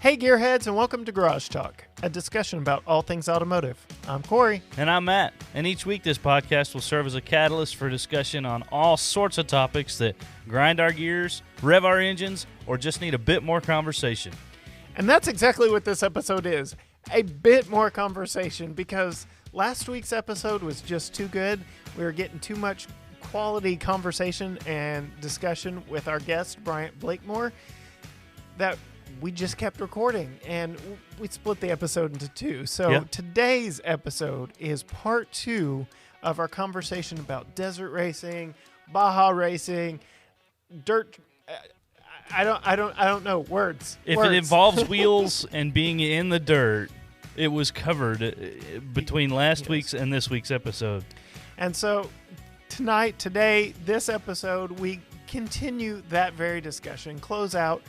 Hey Gearheads, and welcome to Garage Talk, a discussion about all things automotive. I'm Corey. And I'm Matt. And each week this podcast will serve as a catalyst for discussion on all sorts of topics that grind our gears, rev our engines, or just need a bit more conversation. And that's exactly what this episode is, a bit more conversation, because last week's episode was just too good. We were getting too much quality conversation and discussion with our guest, Bryant Blakemore, that we just kept recording, and we split the episode into two. So Today's episode is part 2 of our conversation about desert racing, Baja racing, dirt. I don't know words. If it involves wheels and being in the dirt, it was covered between last week's and this week's episode. And so today, this episode, we continue that very discussion, close out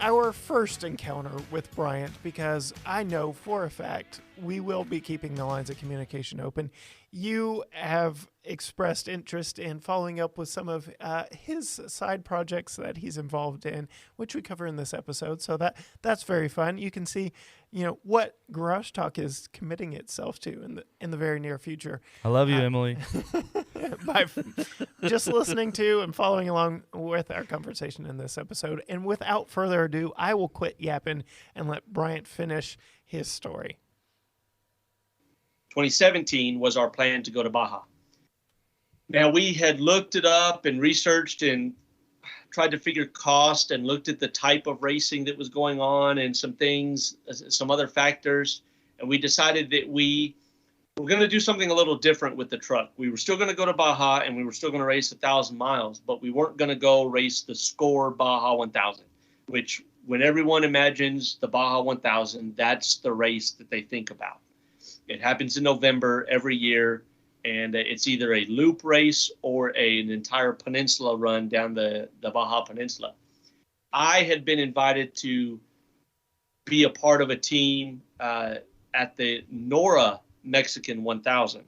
our first encounter with Bryant, because I know for a fact we will be keeping the lines of communication open. You have expressed interest in following up with some of his side projects that he's involved in, which we cover in this episode. So that's very fun. You can see, what Garage Talk is committing itself to in the very near future. I love you, Emily. By just listening to and following along with our conversation in this episode. And without further ado, I will quit yapping and let Bryant finish his story. 2017 was our plan to go to Baja. Now, we had looked it up and researched and tried to figure cost and looked at the type of racing that was going on and some things, some other factors. And we decided that we were going to do something a little different with the truck. We were still going to go to Baja and we were still going to race 1,000 miles, but we weren't going to go race the Score Baja 1000, which when everyone imagines the Baja 1000, that's the race that they think about. It happens in November every year, and it's either a loop race or an entire peninsula run down the Baja Peninsula. I had been invited to be a part of a team at the Nora Mexican 1000,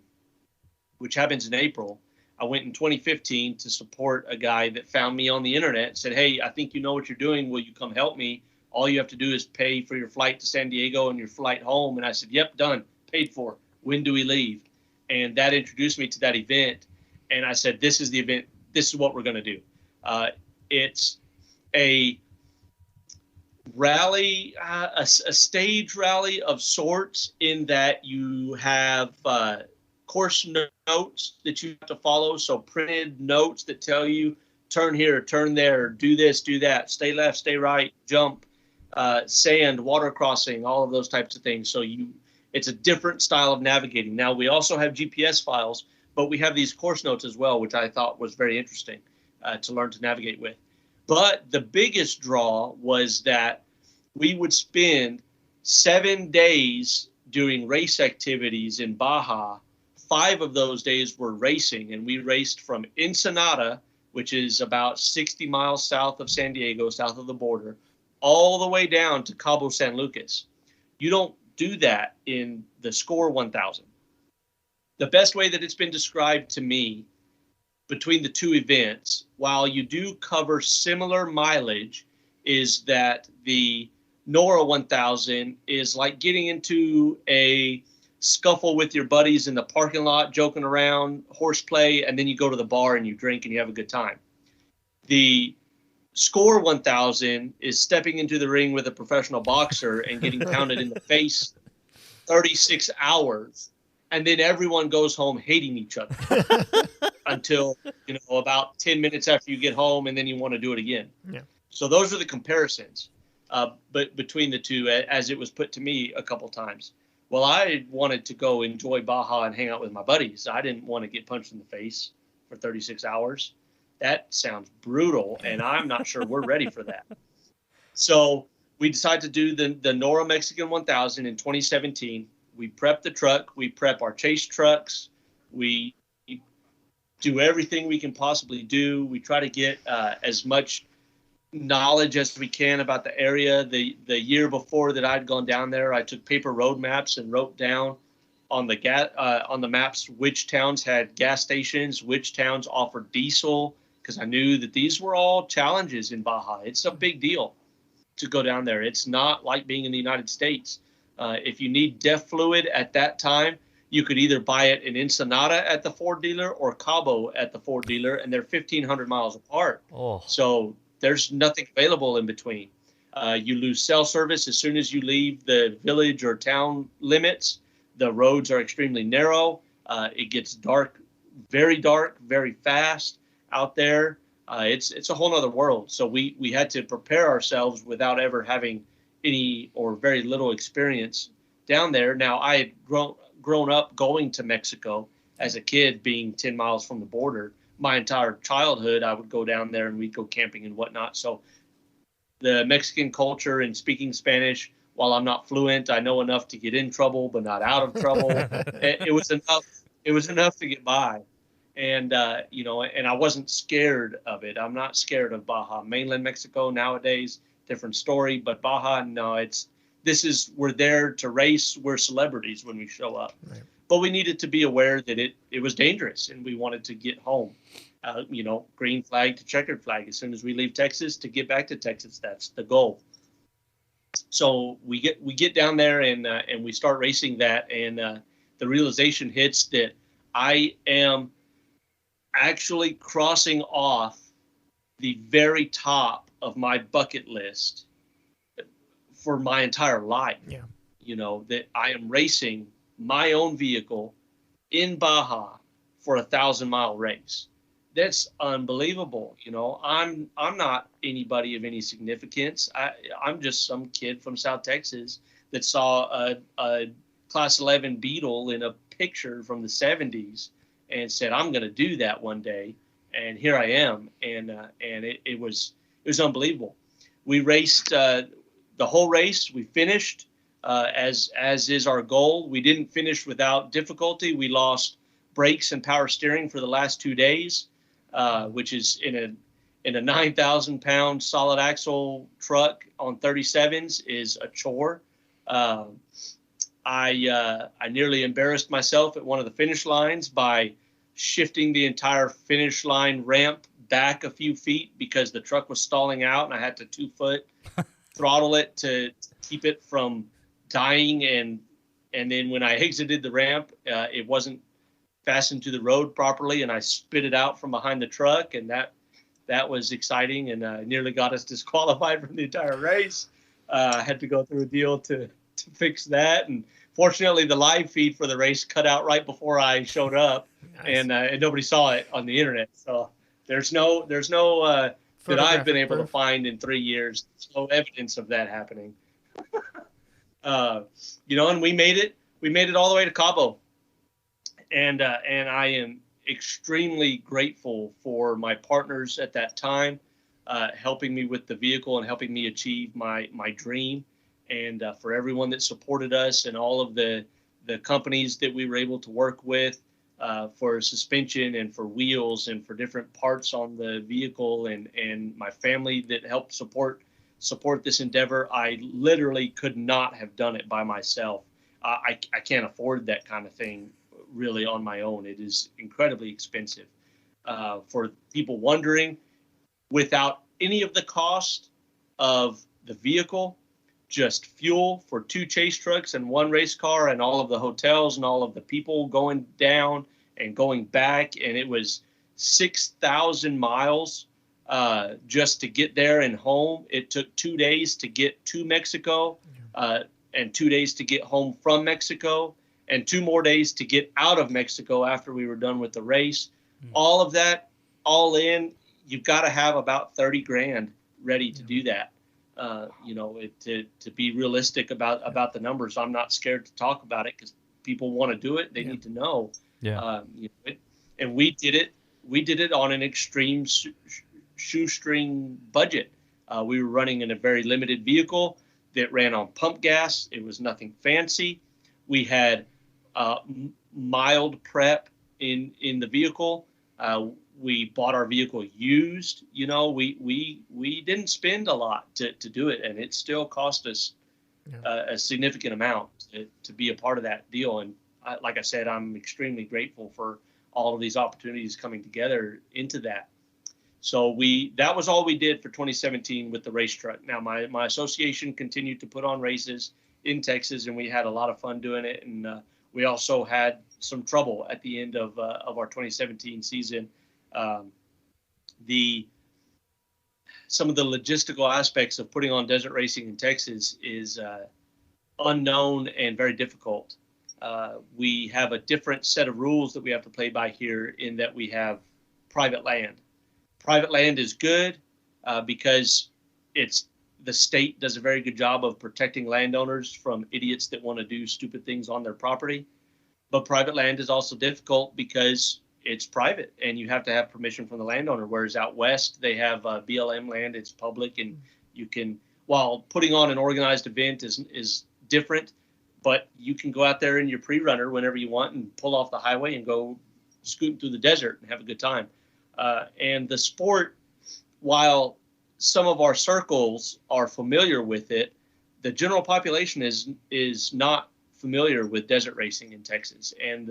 which happens in April. I went in 2015 to support a guy that found me on the internet and said, "Hey, I think you know what you're doing. Will you come help me? All you have to do is pay for your flight to San Diego and your flight home." And I said, "Yep, done. Paid for. When do we leave?" And that introduced me to that event. And I said, "This is the event. This is what we're going to do." It's a rally, a stage rally of sorts, in that you have course notes that you have to follow. So printed notes that tell you turn here, turn there, do this, do that, stay left, stay right, jump, sand, water crossing, all of those types of things. So it's a different style of navigating. Now, we also have GPS files, but we have these course notes as well, which I thought was very interesting to learn to navigate with. But the biggest draw was that we would spend 7 days doing race activities in Baja. 5 of those days were racing, and we raced from Ensenada, which is about 60 miles south of San Diego, south of the border, all the way down to Cabo San Lucas. You don't do that in the Score 1000. The best way that it's been described to me between the two events, while you do cover similar mileage, is that the Nora 1000 is like getting into a scuffle with your buddies in the parking lot, joking around, horseplay, and then you go to the bar and you drink and you have a good time. The Score 1000 is stepping into the ring with a professional boxer and getting pounded in the face 36 hours, and then everyone goes home hating each other until about 10 minutes after you get home, and then you want to do it again. Yeah. So those are the comparisons, but between the two, as it was put to me a couple times. Well, I wanted to go enjoy Baja and hang out with my buddies. I didn't want to get punched in the face for 36 hours. That sounds brutal, and I'm not sure we're ready for that. So we decided to do the Nora Mexican 1000 in 2017. We prep the truck. We prep our chase trucks. We do everything we can possibly do. We try to get as much knowledge as we can about the area. The year before that I'd gone down there, I took paper road maps and wrote down on the maps which towns had gas stations, which towns offered diesel, because I knew that these were all challenges in Baja. It's a big deal. to go down there. It's not like being in the United States. If you need DEF fluid at that time, you could either buy it in Ensenada at the Ford dealer or Cabo at the Ford dealer, and they're 1,500 miles apart. Oh. So there's nothing available in between. You lose cell service as soon as you leave the village or town limits. The roads are extremely narrow. It gets dark, very fast out there. It's a whole other world. So we had to prepare ourselves without ever having any or very little experience down there. Now, I had grown up going to Mexico as a kid, being 10 miles from the border. My entire childhood, I would go down there and we'd go camping and whatnot. So the Mexican culture and speaking Spanish, while I'm not fluent, I know enough to get in trouble, but not out of trouble. It was enough. It was enough to get by. And, and I wasn't scared of it. I'm not scared of Baja. Mainland Mexico nowadays, different story. But Baja, no, we're there to race. We're celebrities when we show up. Right. But we needed to be aware that it was dangerous, and we wanted to get home. Green flag to checkered flag. As soon as we leave Texas, to get back to Texas, that's the goal. So we get down there and we start racing that, and the realization hits that I am actually crossing off the very top of my bucket list for my entire life. Yeah. That I am racing my own vehicle in Baja for 1,000-mile race. That's unbelievable. I'm not anybody of any significance. I'm just some kid from South Texas that saw a Class 11 Beetle in a picture from the 70s and said, I'm going to do that one day. And here I am. And it was unbelievable. We raced the whole race. We finished as is our goal. We didn't finish without difficulty. We lost brakes and power steering for the last 2 days, which is in a 9,000-pound solid axle truck on 37s is a chore. I nearly embarrassed myself at one of the finish lines by shifting the entire finish line ramp back a few feet because the truck was stalling out, and I had to 2-foot throttle it to keep it from dying. And then when I exited the ramp, it wasn't fastened to the road properly, and I spit it out from behind the truck, and that was exciting, and nearly got us disqualified from the entire race. I had to go through a deal to fix that, and fortunately the live feed for the race cut out right before I showed up. Nice. And nobody saw it on the internet, so there's no that I've been able to find in 3 years. There's no evidence of that happening. And we made it all the way to Cabo. And I am extremely grateful for my partners at that time, helping me with the vehicle and helping me achieve my dream, and for everyone that supported us and all of the companies that we were able to work with for suspension and for wheels and for different parts on the vehicle, and my family that helped support this endeavor. I literally could not have done it by myself. I can't afford that kind of thing really on my own. It is incredibly expensive. For people wondering, without any of the cost of the vehicle, just fuel for 2 chase trucks and 1 race car and all of the hotels and all of the people going down and going back, and it was 6,000 miles just to get there and home. It took 2 days to get to Mexico, and 2 days to get home from Mexico, and 2 more days to get out of Mexico after we were done with the race. All of that, all in, you've got to have about 30 grand ready to do that. To be realistic about the numbers. I'm not scared to talk about it because people want to do it. They need to know. Yeah. And we did it. We did it on an extreme shoestring budget. We were running in a very limited vehicle that ran on pump gas. It was nothing fancy. We had mild prep in the vehicle. We bought our vehicle used. We didn't spend a lot to do it, and it still cost us a significant amount to be a part of that deal. And like I said, I'm extremely grateful for all of these opportunities coming together into that. So that was all we did for 2017 with the race truck. Now my association continued to put on races in Texas, and we had a lot of fun doing it. And we also had some trouble at the end of our 2017 season. Some of the logistical aspects of putting on desert racing in Texas is unknown and very difficult. We have a different set of rules that we have to play by here, in that we have private land. Private land is good because the state does a very good job of protecting landowners from idiots that want to do stupid things on their property. But private land is also difficult because it's private and you have to have permission from the landowner. Whereas out west, they have BLM land, it's public, and you can, while putting on an organized event is different, but you can go out there in your pre-runner whenever you want and pull off the highway and go scooting through the desert and have a good time. And the sport, while some of our circles are familiar with it, the general population is not familiar with desert racing in Texas and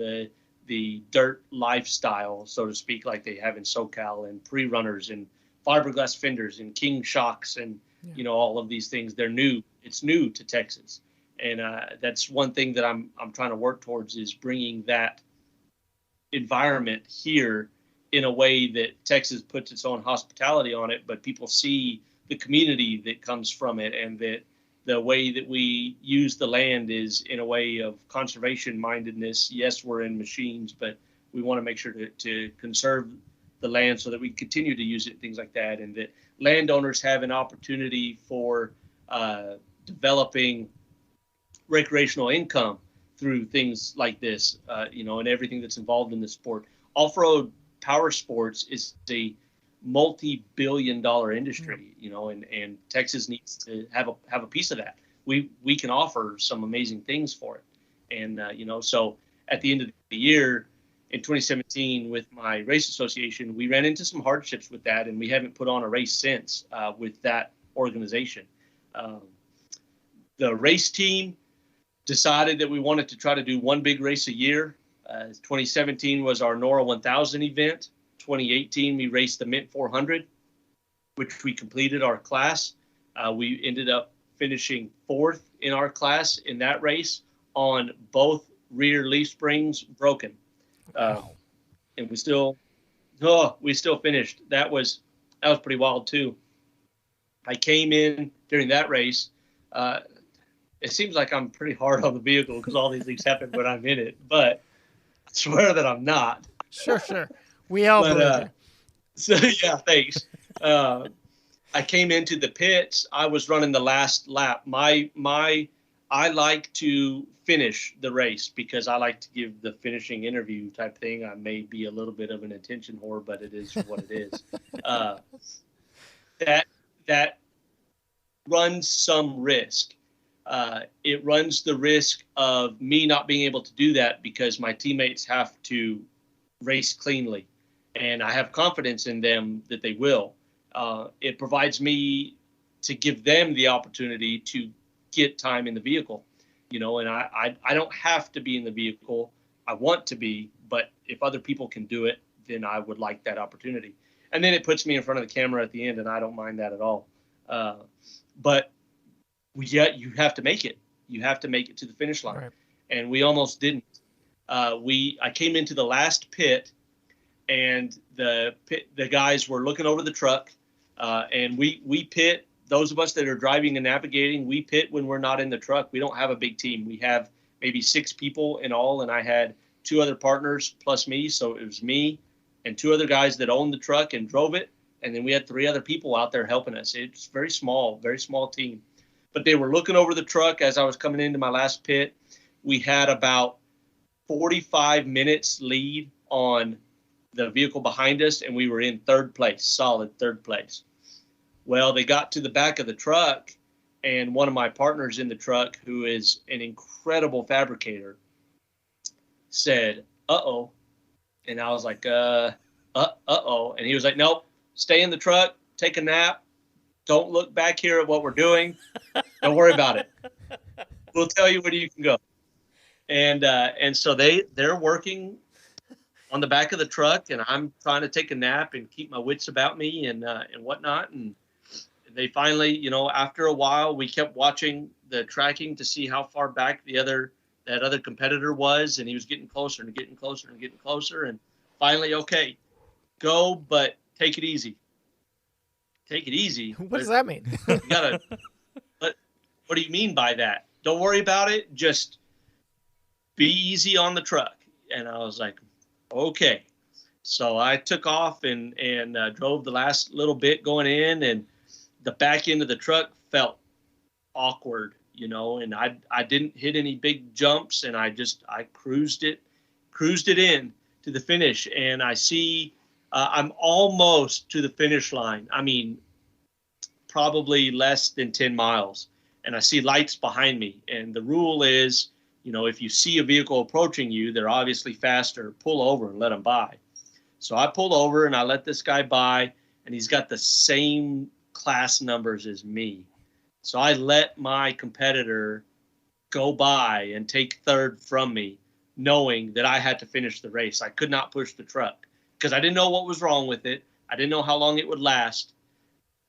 the dirt lifestyle, so to speak, like they have in SoCal, and pre-runners and fiberglass fenders and king shocks and all of these things. They're new. It's new to Texas, and that's one thing that I'm trying to work towards, is bringing that environment here in a way that Texas puts its own hospitality on it, but people see the community that comes from it, and that the way that we use the land is in a way of conservation mindedness. Yes, we're in machines, but we want to make sure to conserve the land so that we continue to use it, things like that, and that landowners have an opportunity for developing recreational income through things like this, and everything that's involved in the sport. Off-road power sports is a multi-billion-dollar industry, and Texas needs to have a piece of that. We can offer some amazing things for it, and so at the end of the year in 2017 with my race association, we ran into some hardships with that, and we haven't put on a race since with that organization. The race team decided that we wanted to try to do one big race a year. 2017 was our NORA 1000 event. 2018, we raced the Mint 400, which we completed our class. We ended up finishing 4th in our class in that race on both rear leaf springs broken. Wow. And we still finished. That was pretty wild too. I came in during that race. It seems like I'm pretty hard on the vehicle because all these things happen when I'm in it, but I swear that I'm not. Sure. We all believe you. So yeah, thanks. I came into the pits. I was running the last lap. I like to finish the race because I like to give the finishing interview type thing. I may be a little bit of an attention whore, but it is what it is. That runs some risk. It runs the risk of me not being able to do that because my teammates have to race cleanly, and I have confidence in them that they will. It provides me to give them the opportunity to get time in the vehicle, and I don't have to be in the vehicle. I want to be, but if other people can do it, then I would like that opportunity. And then it puts me in front of the camera at the end, and I don't mind that at all. But you have to make it. You have to make it to the finish line. Right. And we almost didn't. I came into the last pit, and the guys were looking over the truck, and we pit. Those of us that are driving and navigating, we pit when we're not in the truck. We don't have a big team. We have maybe 6 people in all, and I had 2 other partners plus me. So it was me and 2 other guys that owned the truck and drove it, and then we had 3 other people out there helping us. It's very small team. But they were looking over the truck as I was coming into my last pit. We had about 45 minutes lead on the vehicle behind us, and we were in 3rd place, solid 3rd place. Well, they got to the back of the truck, and one of my partners in the truck, who is an incredible fabricator, said, "Uh-oh." And I was like, uh-oh. And he was like, "Nope, stay in the truck, take a nap. Don't look back here at what we're doing. Don't worry about it. We'll tell you where you can go." And so they're working on the back of the truck, and I'm trying to take a nap and keep my wits about me and whatnot. And they finally, after a while, we kept watching the tracking to see how far back that other competitor was, and he was getting closer and getting closer and getting closer. And finally, okay, go, but take it easy. Take it easy. What does that mean? You gotta. What do you mean by that? Don't worry about it. Just be easy on the truck. And I was like, okay. So I took off and drove the last little bit going in, and the back end of the truck felt awkward, and I didn't hit any big jumps, and I cruised it in to the finish. And I see I'm almost to the finish line. I mean, probably less than 10 miles. And I see lights behind me. And the rule is, if you see a vehicle approaching you, they're obviously faster, pull over and let them by. So I pulled over and I let this guy by, and he's got the same class numbers as me. So I let my competitor go by and take third from me, knowing that I had to finish the race. I could not push the truck because I didn't know what was wrong with it. I didn't know how long it would last.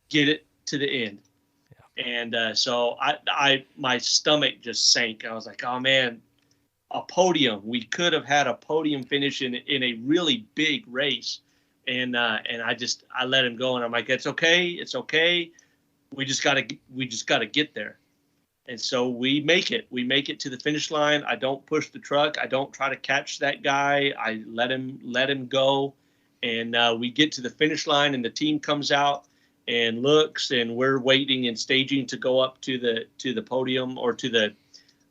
Get it to the end. And so my stomach just sank. I was like, oh man, a podium. We could have had a podium finish in a really big race. And I let him go, and I'm like, it's okay. It's okay. We just gotta get there. And so we make it to the finish line. I don't push the truck. I don't try to catch that guy. I let him go. And we get to the finish line, and the team comes out and looks, and we're waiting and staging to go up to the podium, or to the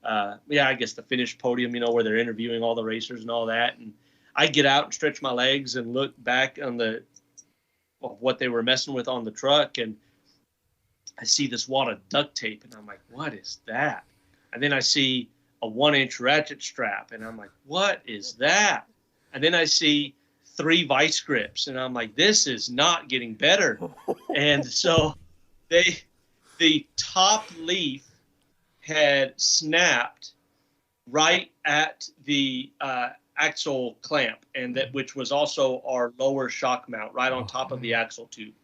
I guess the finished podium, where they're interviewing all the racers and all that. And I get out and stretch my legs and look back on what they were messing with on the truck, and I see this wad of duct tape, and I'm like, what is that? And then I see a 1-inch ratchet strap, and I'm like, what is that? And then I see 3 vice grips, and I'm like, this is not getting better. And so the top leaf had snapped right at the axle clamp, and which was also our lower shock mount, right on top of the axle tube.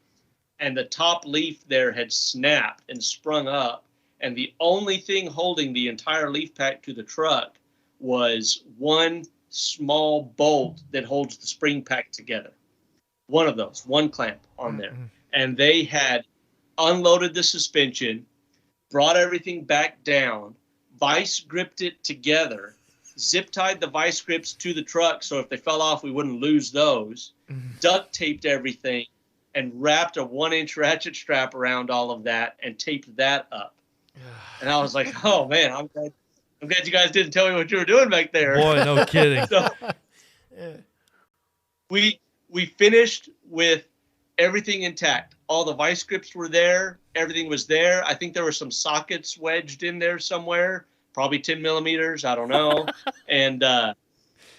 And the top leaf there had snapped and sprung up, and the only thing holding the entire leaf pack to the truck was one small bolt that holds the spring pack together. One of those, one clamp on there. And they had unloaded the suspension, brought everything back down, vice gripped it together, zip tied the vice grips to the truck so if they fell off, we wouldn't lose those, duct taped everything, and wrapped a 1-inch ratchet strap around all of that and taped that up. And I was like, oh man, I'm glad you guys didn't tell me what you were doing back there. Boy, no kidding. So, we finished with everything intact. All the vice grips were there. Everything was there. I think there were some sockets wedged in there somewhere, probably 10 millimeters. I don't know. And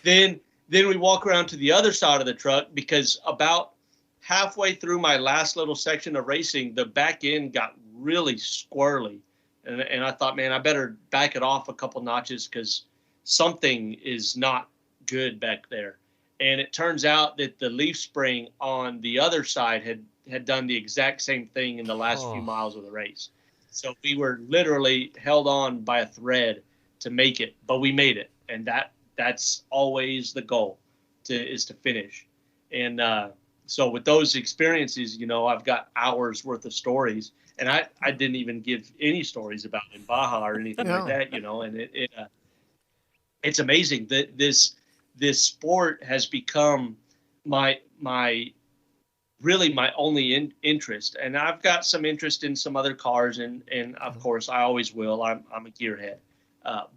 then we walk around to the other side of the truck, because about halfway through my last little section of racing, the back end got really squirrely. And I thought, man, I better back it off a couple notches because something is not good back there. And it turns out that the leaf spring on the other side had done the exact same thing in the last few miles of the race. So we were literally held on by a thread to make it, but we made it. And that's always the goal, is to finish. And so with those experiences, I've got hours worth of stories. And I didn't even give any stories about in Baja or anything like that, and it's amazing that this sport has become my only interest. And I've got some interest in some other cars, and of course I always will. I'm a gearhead.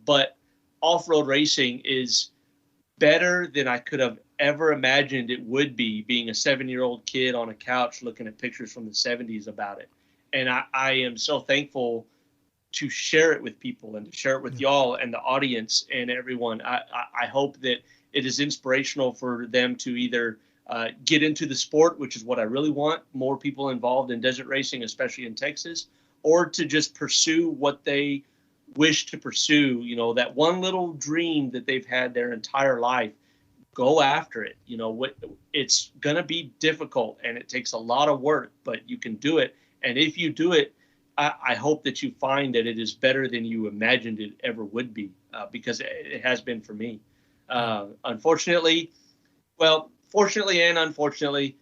But off-road racing is better than I could have ever imagined it would be, being a 7-year-old kid on a couch looking at pictures from the 70s about it. And I am so thankful to share it with people and to share it with y'all and the audience and everyone. I hope that it is inspirational for them to either get into the sport, which is what I really want, more people involved in desert racing, especially in Texas, or to just pursue what they wish to pursue, that one little dream that they've had their entire life. go after it. It's going to be difficult and it takes a lot of work, but you can do it. And if you do it, I hope that you find that it is better than you imagined it ever would be, because it has been for me. Fortunately and unfortunately,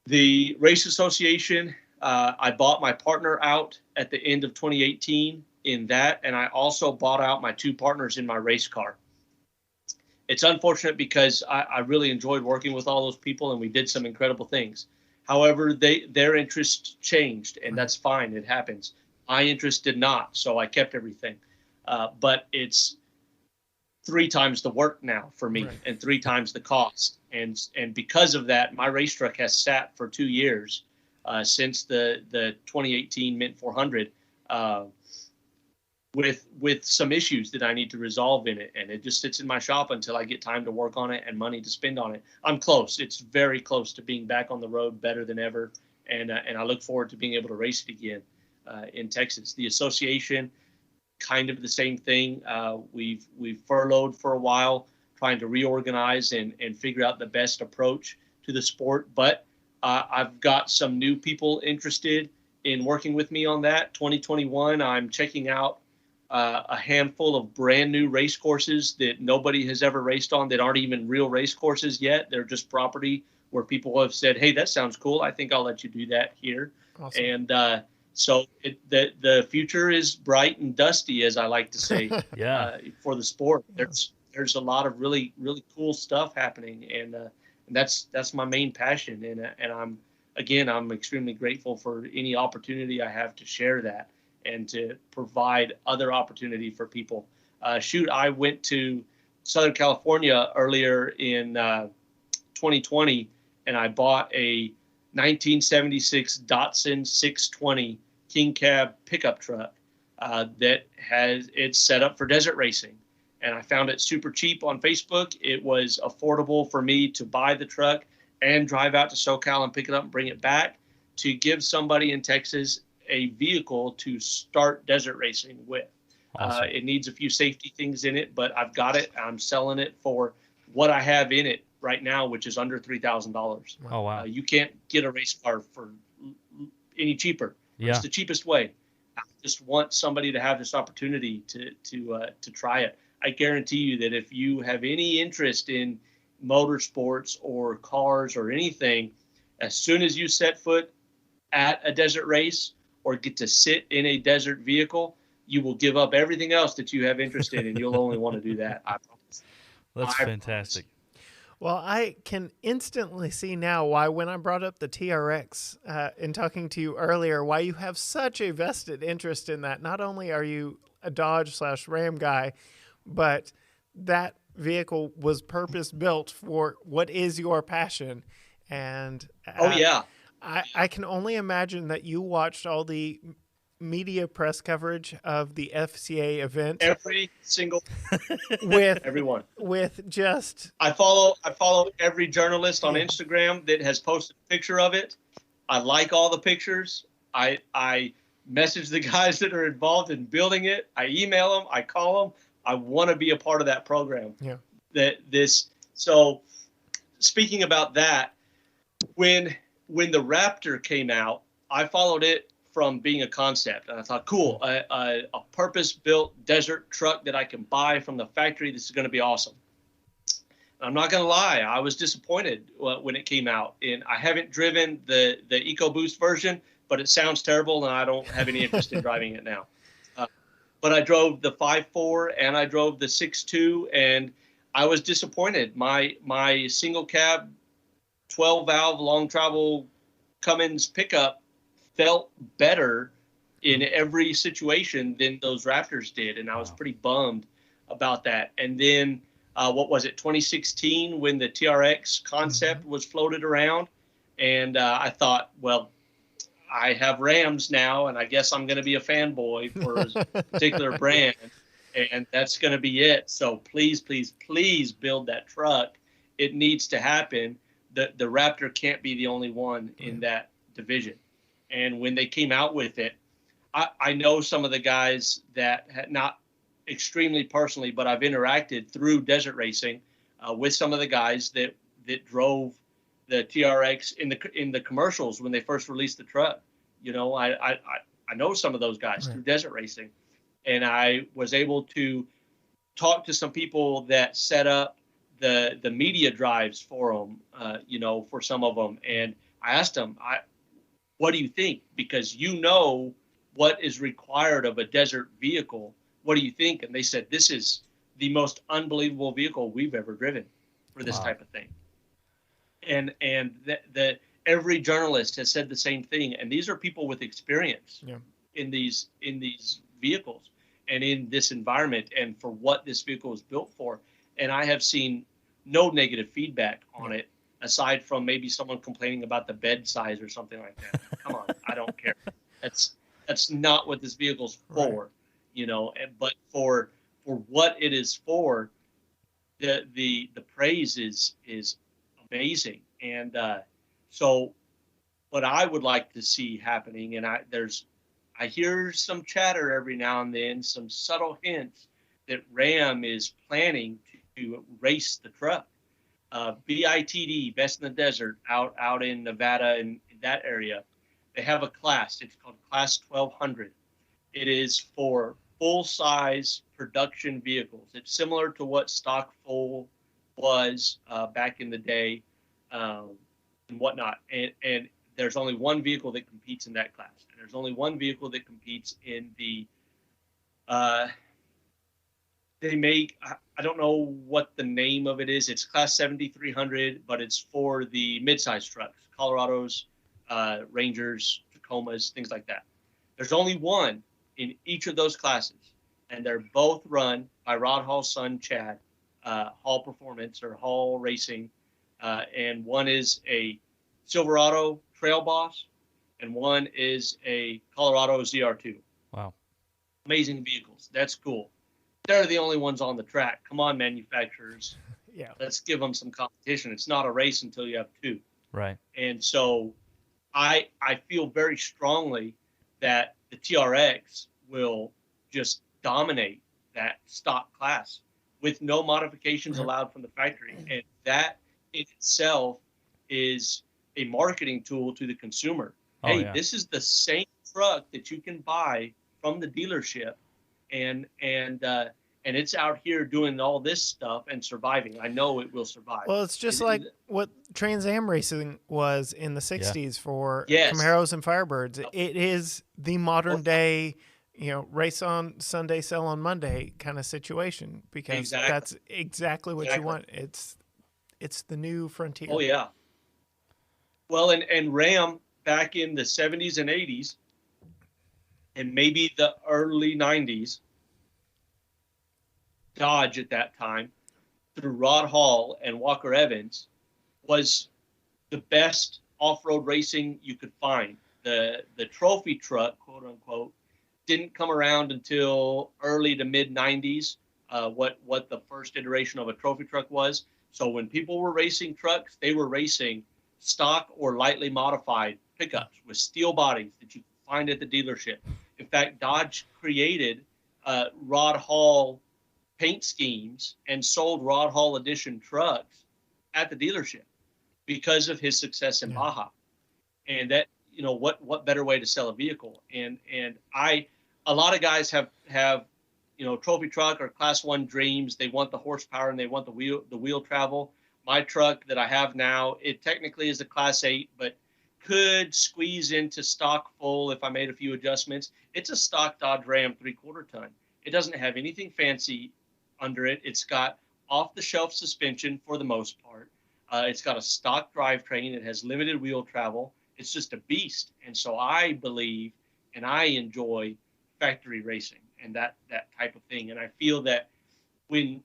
the race association, I bought my partner out at the end of 2018 in that, and I also bought out my 2 partners in my race car. It's unfortunate because I really enjoyed working with all those people and we did some incredible things. However, their interests changed, and that's fine. It happens. My interest did not, so I kept everything. But it's 3 times the work now for me, right, and 3 times the cost. And because of that, my race truck has sat for 2 years since the 2018 Mint 400 with some issues that I need to resolve in it. And it just sits in my shop until I get time to work on it and money to spend on it. I'm close. It's very close to being back on the road better than ever. And I look forward to being able to race it again in Texas. The association, kind of the same thing. We've furloughed for a while, trying to reorganize and figure out the best approach to the sport. But I've got some new people interested in working with me on that. 2021, I'm checking out a handful of brand new race courses that nobody has ever raced on, that aren't even real race courses yet. They're just property where people have said, hey, that sounds cool. I think I'll let you do that here. Awesome. And so the future is bright and dusty, as I like to say, for the sport. There's a lot of really, really cool stuff happening. And that's my main passion. And I'm extremely grateful for any opportunity I have to share that and to provide other opportunity for people. I went to Southern California earlier in 2020, and I bought a 1976 Datsun 620 King Cab pickup truck it's set up for desert racing. And I found it super cheap on Facebook. It was affordable for me to buy the truck and drive out to SoCal and pick it up and bring it back to give somebody in Texas a vehicle to start desert racing with. Awesome. It needs a few safety things in it, but I've got it. I'm selling it for what I have in it right now, which is under $3,000. Oh, wow. You can't get a race car for any cheaper. Yeah. It's the cheapest way. I just want somebody to have this opportunity to try it. I guarantee you that if you have any interest in motorsports or cars or anything, as soon as you set foot at a desert race or get to sit in a desert vehicle, you will give up everything else that you have interest in, and you'll only want to do that. I promise. That's fantastic. Well, I can instantly see now why, when I brought up the TRX in talking to you earlier, why you have such a vested interest in that. Not only are you a Dodge/Ram guy, but that vehicle was purpose built for what is your passion. And I can only imagine that you watched all the media press coverage of the FCA event. Every single with everyone. With just I follow every journalist on Instagram that has posted a picture of it. I like all the pictures. I message the guys that are involved in building it. I email them. I call them. I want to be a part of that program. Yeah. So speaking about that, when the Raptor came out, I followed it from being a concept. And I thought, cool, a purpose-built desert truck that I can buy from the factory. This is going to be awesome. I'm not going to lie. I was disappointed when it came out. And I haven't driven the EcoBoost version, but it sounds terrible, and I don't have any interest in driving it now. But I drove the 5.4 and I drove the 6.2, and I was disappointed. My single cab, 12-valve, long travel Cummins pickup felt better in every situation than those Raptors did, and I was pretty bummed about that. And then, 2016, when the TRX concept was floated around, and I thought, well, I have Rams now, and I guess I'm going to be a fanboy for a particular brand, and that's going to be it. So please, please, please build that truck. It needs to happen. The Raptor can't be the only one in that division. And when they came out with it, I know some of the guys that had, not extremely personally, but I've interacted through desert racing with some of the guys that drove the TRX in the commercials when they first released the truck. You know, I know some of those guys through desert racing, and I was able to talk to some people that set up the media drives for them, you know, for some of them. And I asked them, what do you think? Because you know what is required of a desert vehicle. What do you think? And they said, this is the most unbelievable vehicle we've ever driven for this type of thing. And every journalist has said the same thing. And these are people with experience in these vehicles and in this environment and for what this vehicle is built for. And I have seen no negative feedback on it, aside from maybe someone complaining about the bed size or something like that. Come on, I don't care. That's not what this vehicle's for, you know. But for what it is for, the praise is amazing. And so, what I would like to see happening, and I hear some chatter every now and then, some subtle hints that Ram is planning to race the truck. BITD, Best in the Desert, out in Nevada and in that area, they have a class. It's called Class 1200. It is for full-size production vehicles. It's similar to what Stock Full was back in the day and whatnot. And there's only one vehicle that competes in that class. And there's only one vehicle that competes in the they make, I don't know what the name of it is. It's Class 7300, but it's for the midsize trucks, Colorados, Rangers, Tacomas, things like that. There's only one in each of those classes, and they're both run by Rod Hall's son, Chad, Hall Performance or Hall Racing, and one is a Silverado Trail Boss, and one is a Colorado ZR2. Wow. Amazing vehicles. That's cool. They're the only ones on the track. Come on, manufacturers. Yeah. Let's give them some competition. It's not a race until you have two. Right. And so I feel very strongly that the TRX will just dominate that stock class with no modifications allowed from the factory. And that in itself is a marketing tool to the consumer. This is the same truck that you can buy from the dealership, and it's out here doing all this stuff and surviving. I know it will survive. Well, it's just like what Trans Am racing was in the 60s for Yes. Camaros and Firebirds. It is the modern day, you know, race on Sunday, sell on Monday kind of situation, because that's exactly what you want. It's the new frontier. Oh, yeah. Well, and Ram back in the 70s and 80s and maybe the early 90s, Dodge at that time, through Rod Hall and Walker Evans, was the best off-road racing you could find. The trophy truck, quote unquote, didn't come around until early to mid 90s. What the first iteration of a trophy truck was. So when people were racing trucks, they were racing stock or lightly modified pickups with steel bodies that you could find at the dealership. In fact, Dodge created Rod Hall paint schemes and sold Rod Hall edition trucks at the dealership because of his success in Baja. And that, you know, what better way to sell a vehicle? And a lot of guys have you know, trophy truck or class 1 dreams. They want the horsepower and they want the wheel travel. My truck that I have now, it technically is a class 8, but could squeeze into stock full if I made a few adjustments. It's a stock Dodge Ram 3/4 ton. It doesn't have anything fancy under it. It's got off-the-shelf suspension for the most part. It's got a stock drivetrain. It has limited wheel travel. It's just a beast. And so I believe and I enjoy factory racing and that type of thing. And I feel that when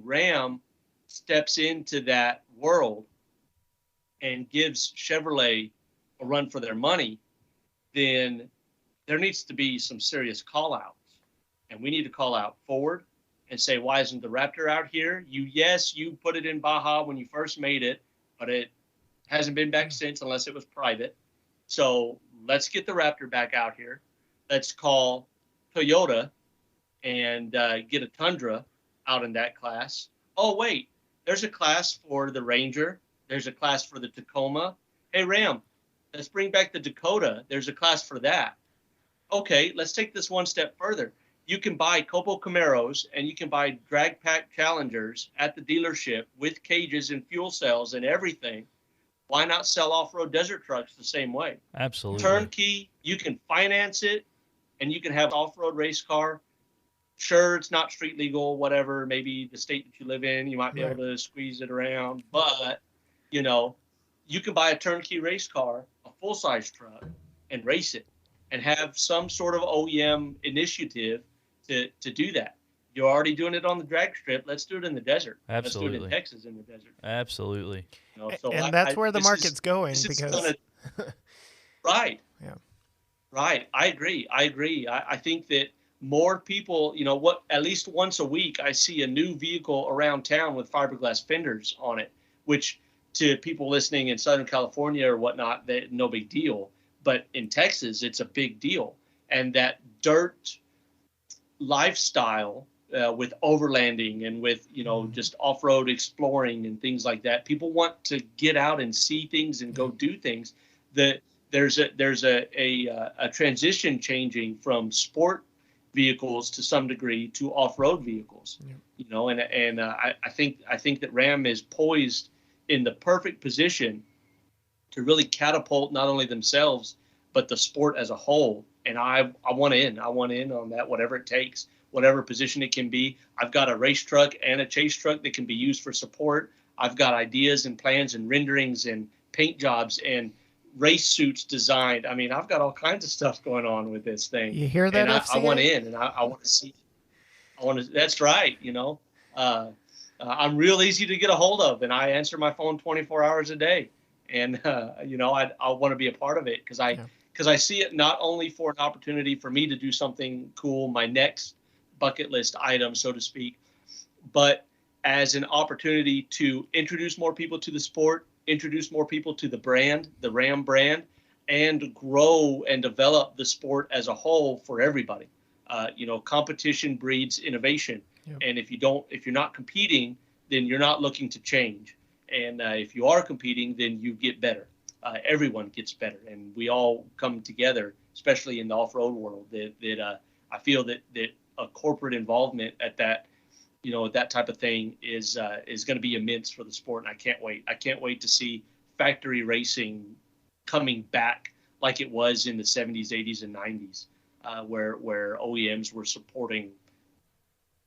Ram steps into that world and gives Chevrolet a run for their money, then there needs to be some serious call-outs. And we need to call out Ford and say, why isn't the Raptor out here? You put it in Baja when you first made it, but it hasn't been back since unless it was private. So let's get the Raptor back out here. Let's call Toyota and get a Tundra out in that class. Oh, wait, There's a class for the Ranger. There's a class for the Tacoma. Hey, Ram, let's bring back the Dakota. There's a class for that. Okay, let's take this one step further. You can buy Copo Camaros and you can buy drag pack Challengers at the dealership with cages and fuel cells and everything. Why not sell off-road desert trucks the same way? Absolutely. Turnkey, you can finance it and you can have an off-road race car. Sure, it's not street legal, whatever, maybe the state that you live in, you might be able to squeeze it around, but you know, you can buy a turnkey race car, a full-size truck, and race it and have some sort of OEM initiative to do that. You're already doing it on the drag strip. Let's do it in the desert. Absolutely. Let's do it in Texas in the desert. Absolutely. You know, so and that's where the market's going because right. Yeah. Right. I agree. I think that more people, you know, at least once a week, I see a new vehicle around town with fiberglass fenders on it, which to people listening in Southern California or whatnot, no big deal. But in Texas, it's a big deal. And that dirt lifestyle with overlanding and with, you know, just off-road exploring and things like that, people want to get out and see things and go do things. That there's a transition changing from sport vehicles to some degree to off-road vehicles, you know, and I think that Ram is poised in the perfect position to really catapult not only themselves but the sport as a whole. And I want in on that, whatever it takes, whatever position it can be. I've got a race truck and a chase truck that can be used for support. I've got ideas and plans and renderings and paint jobs and race suits designed. I mean, I've got all kinds of stuff going on with this thing. You hear that? And FCA? I want in, and I want to see. That's right. You know, I'm real easy to get a hold of, and I answer my phone 24 hours a day. And you know, I want to be a part of it because I see it not only for an opportunity for me to do something cool, my next bucket list item, so to speak, but as an opportunity to introduce more people to the sport, introduce more people to the brand, the Ram brand, and grow and develop the sport as a whole for everybody. You know, competition breeds innovation. Yep. And if you're not competing, then you're not looking to change. And if you are competing, then you get better. Everyone gets better, and we all come together, especially in the off-road world. That I feel that a corporate involvement at that, you know, that type of thing is going to be immense for the sport, and I can't wait. I can't wait to see factory racing coming back like it was in the 70s, 80s, and 90s, where OEMs were supporting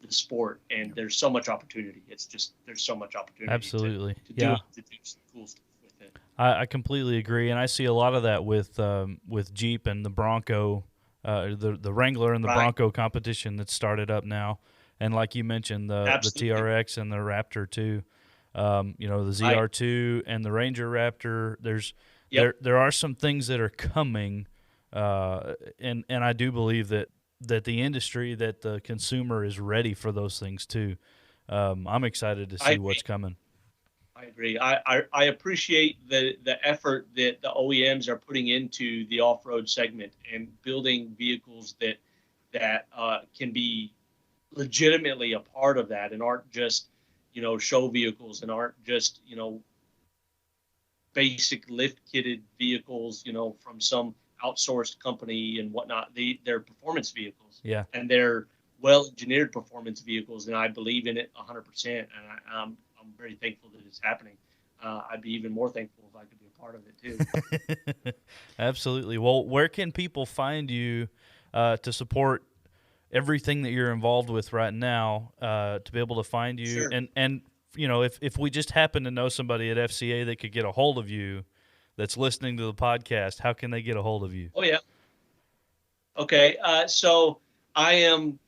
the sport, and there's so much opportunity. There's so much opportunity. Absolutely, to do some cool stuff with it. I completely agree, and I see a lot of that with Jeep and the Bronco, the Wrangler and the Bronco competition that's started up now. And like you mentioned, the TRX and the Raptor too, you know, the ZR2 and the Ranger Raptor. There are some things that are coming, and I do believe that the industry, that the consumer is ready for those things too. I'm excited to see what's coming. I agree. I appreciate the effort that the OEMs are putting into the off-road segment and building vehicles that can be legitimately a part of that and aren't just, you know, show vehicles and aren't just, you know, basic lift kitted vehicles, you know, from some outsourced company and whatnot. They're performance vehicles. Yeah. And they're well engineered performance vehicles, and I believe in it 100%. And I'm very thankful that it's happening. I'd be even more thankful if I could be a part of it too. Absolutely. Well, where can people find you to support everything that you're involved with right now, to be able to find you? Sure. And you know, if we just happen to know somebody at FCA that could get a hold of you that's listening to the podcast, how can they get a hold of you? Oh, yeah. Okay. So I am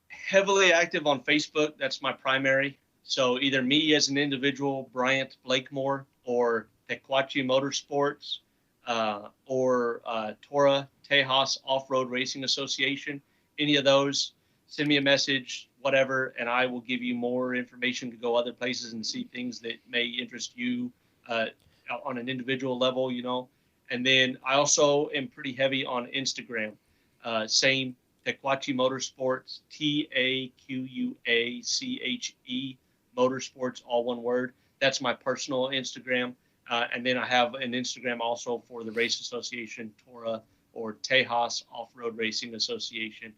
heavily active on Facebook. That's my primary. So either me as an individual, Bryant Blakemore, or Tequachi Motorsports, or Tora Tejas Off-Road Racing Association, any of those, send me a message, whatever, and I will give you more information to go other places and see things that may interest you on an individual level, you know. And then I also am pretty heavy on Instagram. Same, Tequachi Motorsports, TAQUACHE Motorsports, all one word. That's my personal Instagram. And then I have an Instagram also for the Race Association, TORA, or Tejas Off-Road Racing Association.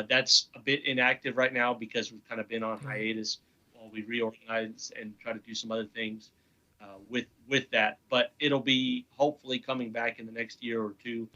That's a bit inactive right now because we've kind of been on hiatus while we reorganize and try to do some other things with that. But it'll be hopefully coming back in the next year or two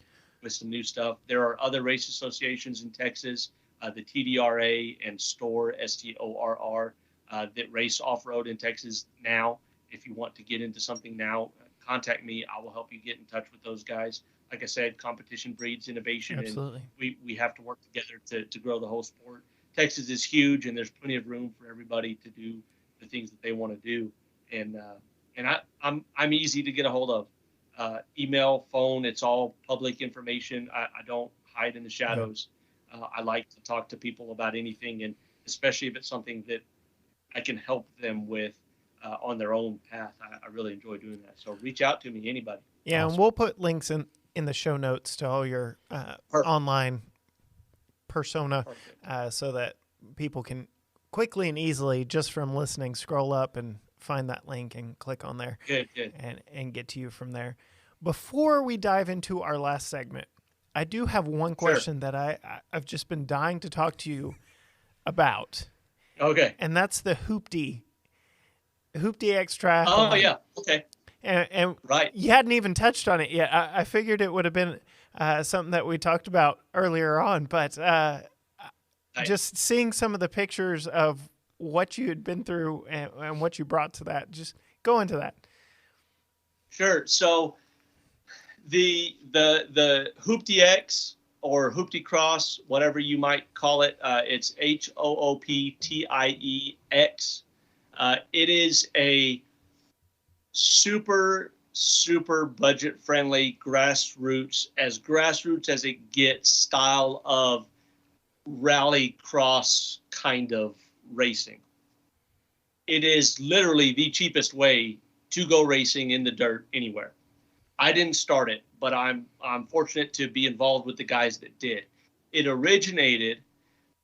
with some new stuff. There are other race associations in Texas, the TDRA and STORR, STORR, that race off-road in Texas now. If you want to get into something now, contact me. I will help you get in touch with those guys. Like I said, competition breeds innovation. Absolutely. And we have to work together to grow the whole sport. Texas is huge, and there's plenty of room for everybody to do the things that they want to do. And I'm easy to get a hold of. Email, phone, it's all public information. I don't hide in the shadows. I like to talk to people about anything, and especially if it's something that I can help them with on their own path. I really enjoy doing that. So reach out to me, anybody. Yeah, awesome. And we'll put links in the show notes to all your online persona so that people can quickly and easily, just from listening, scroll up and find that link and click on there. Good. And get to you from there. Before we dive into our last segment, I do have one question that I've just been dying to talk to you about. Okay. And that's the Hoopty X Triathlon. Oh, yeah. Okay. And right. You hadn't even touched on it yet. I figured it would have been something that we talked about earlier on, but just seeing some of the pictures of what you had been through and what you brought to that, just go into that. Sure. So the Hoopty X or Hoopty Cross, whatever you might call it, it's HOOPTIEX. It is a super budget friendly grassroots as it gets style of rally cross kind of racing. It is literally the cheapest way to go racing in the dirt anywhere. I didn't start it, but I'm fortunate to be involved with the guys that did. It originated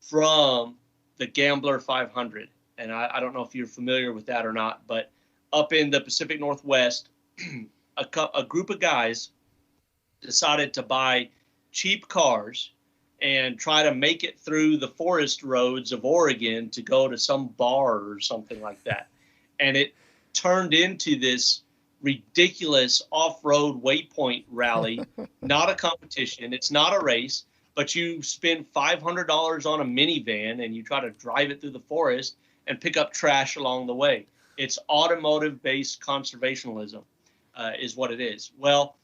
from the Gambler 500, and I don't know if you're familiar with that or not, but up in the Pacific Northwest, a group of guys decided to buy cheap cars and try to make it through the forest roads of Oregon to go to some bar or something like that. And it turned into this ridiculous off-road waypoint rally, not a competition. It's not a race, but you spend $500 on a minivan and you try to drive it through the forest and pick up trash along the way. It's automotive-based conservationism is what it is. Well,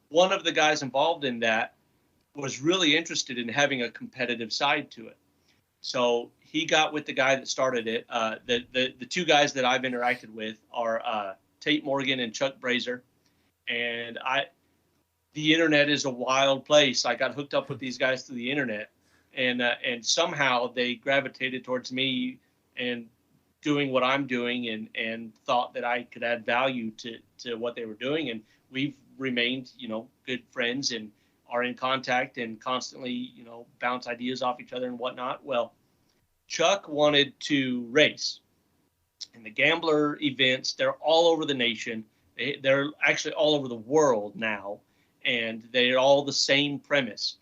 one of the guys involved in that was really interested in having a competitive side to it. So he got with the guy that started it. The two guys that I've interacted with are Tate Morgan and Chuck Brazier. And the internet is a wild place. I got hooked up with these guys through the internet, and somehow they gravitated towards me and doing what I'm doing, and thought that I could add value to what they were doing. And we've remained, good friends and are in contact and constantly, bounce ideas off each other and whatnot. Well, Chuck wanted to race. And the Gambler events, they're all over the nation. They're actually all over the world now. And they're all the same premise.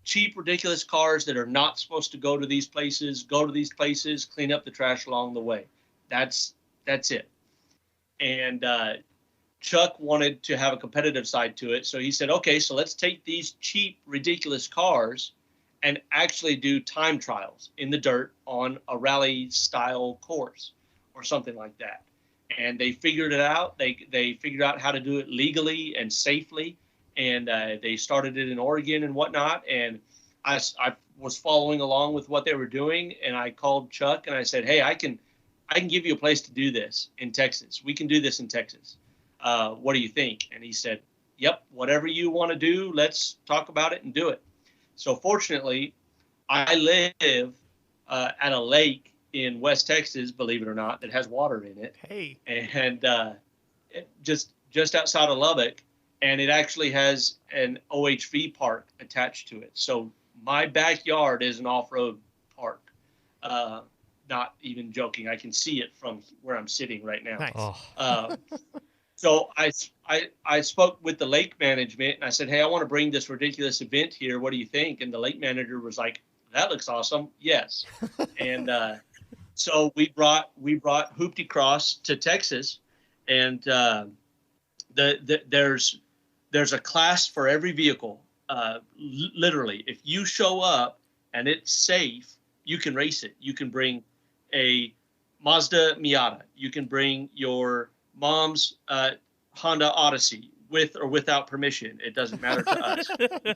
Cheap, ridiculous cars that are not supposed to go to these places, clean up the trash along the way. That's it. And Chuck wanted to have a competitive side to it. So he said, okay, so let's take these cheap, ridiculous cars and actually do time trials in the dirt on a rally style course or something like that. And they figured it out. They figured out how to do it legally and safely. And they started it in Oregon and whatnot. And I was following along with what they were doing. And I called Chuck and I said, hey, I can give you a place to do this in Texas. We can do this in Texas. What do you think? And he said, yep, whatever you want to do, let's talk about it and do it. So fortunately, I live at a lake in West Texas, believe it or not, that has water in it. Hey. And just outside of Lubbock. And it actually has an OHV park attached to it. So my backyard is an off-road park. not even joking. I can see it from where I'm sitting right now. Nice. Oh, So I spoke with the lake management and I said, hey, I want to bring this ridiculous event here. What do you think? And the lake manager was like, that looks awesome. Yes. And so we brought Hoopty Cross to Texas, and there's a class for every vehicle. Literally, if you show up and it's safe, you can race it. You can bring a Mazda Miata. You can bring your mom's Honda Odyssey with or without permission. It doesn't matter to us.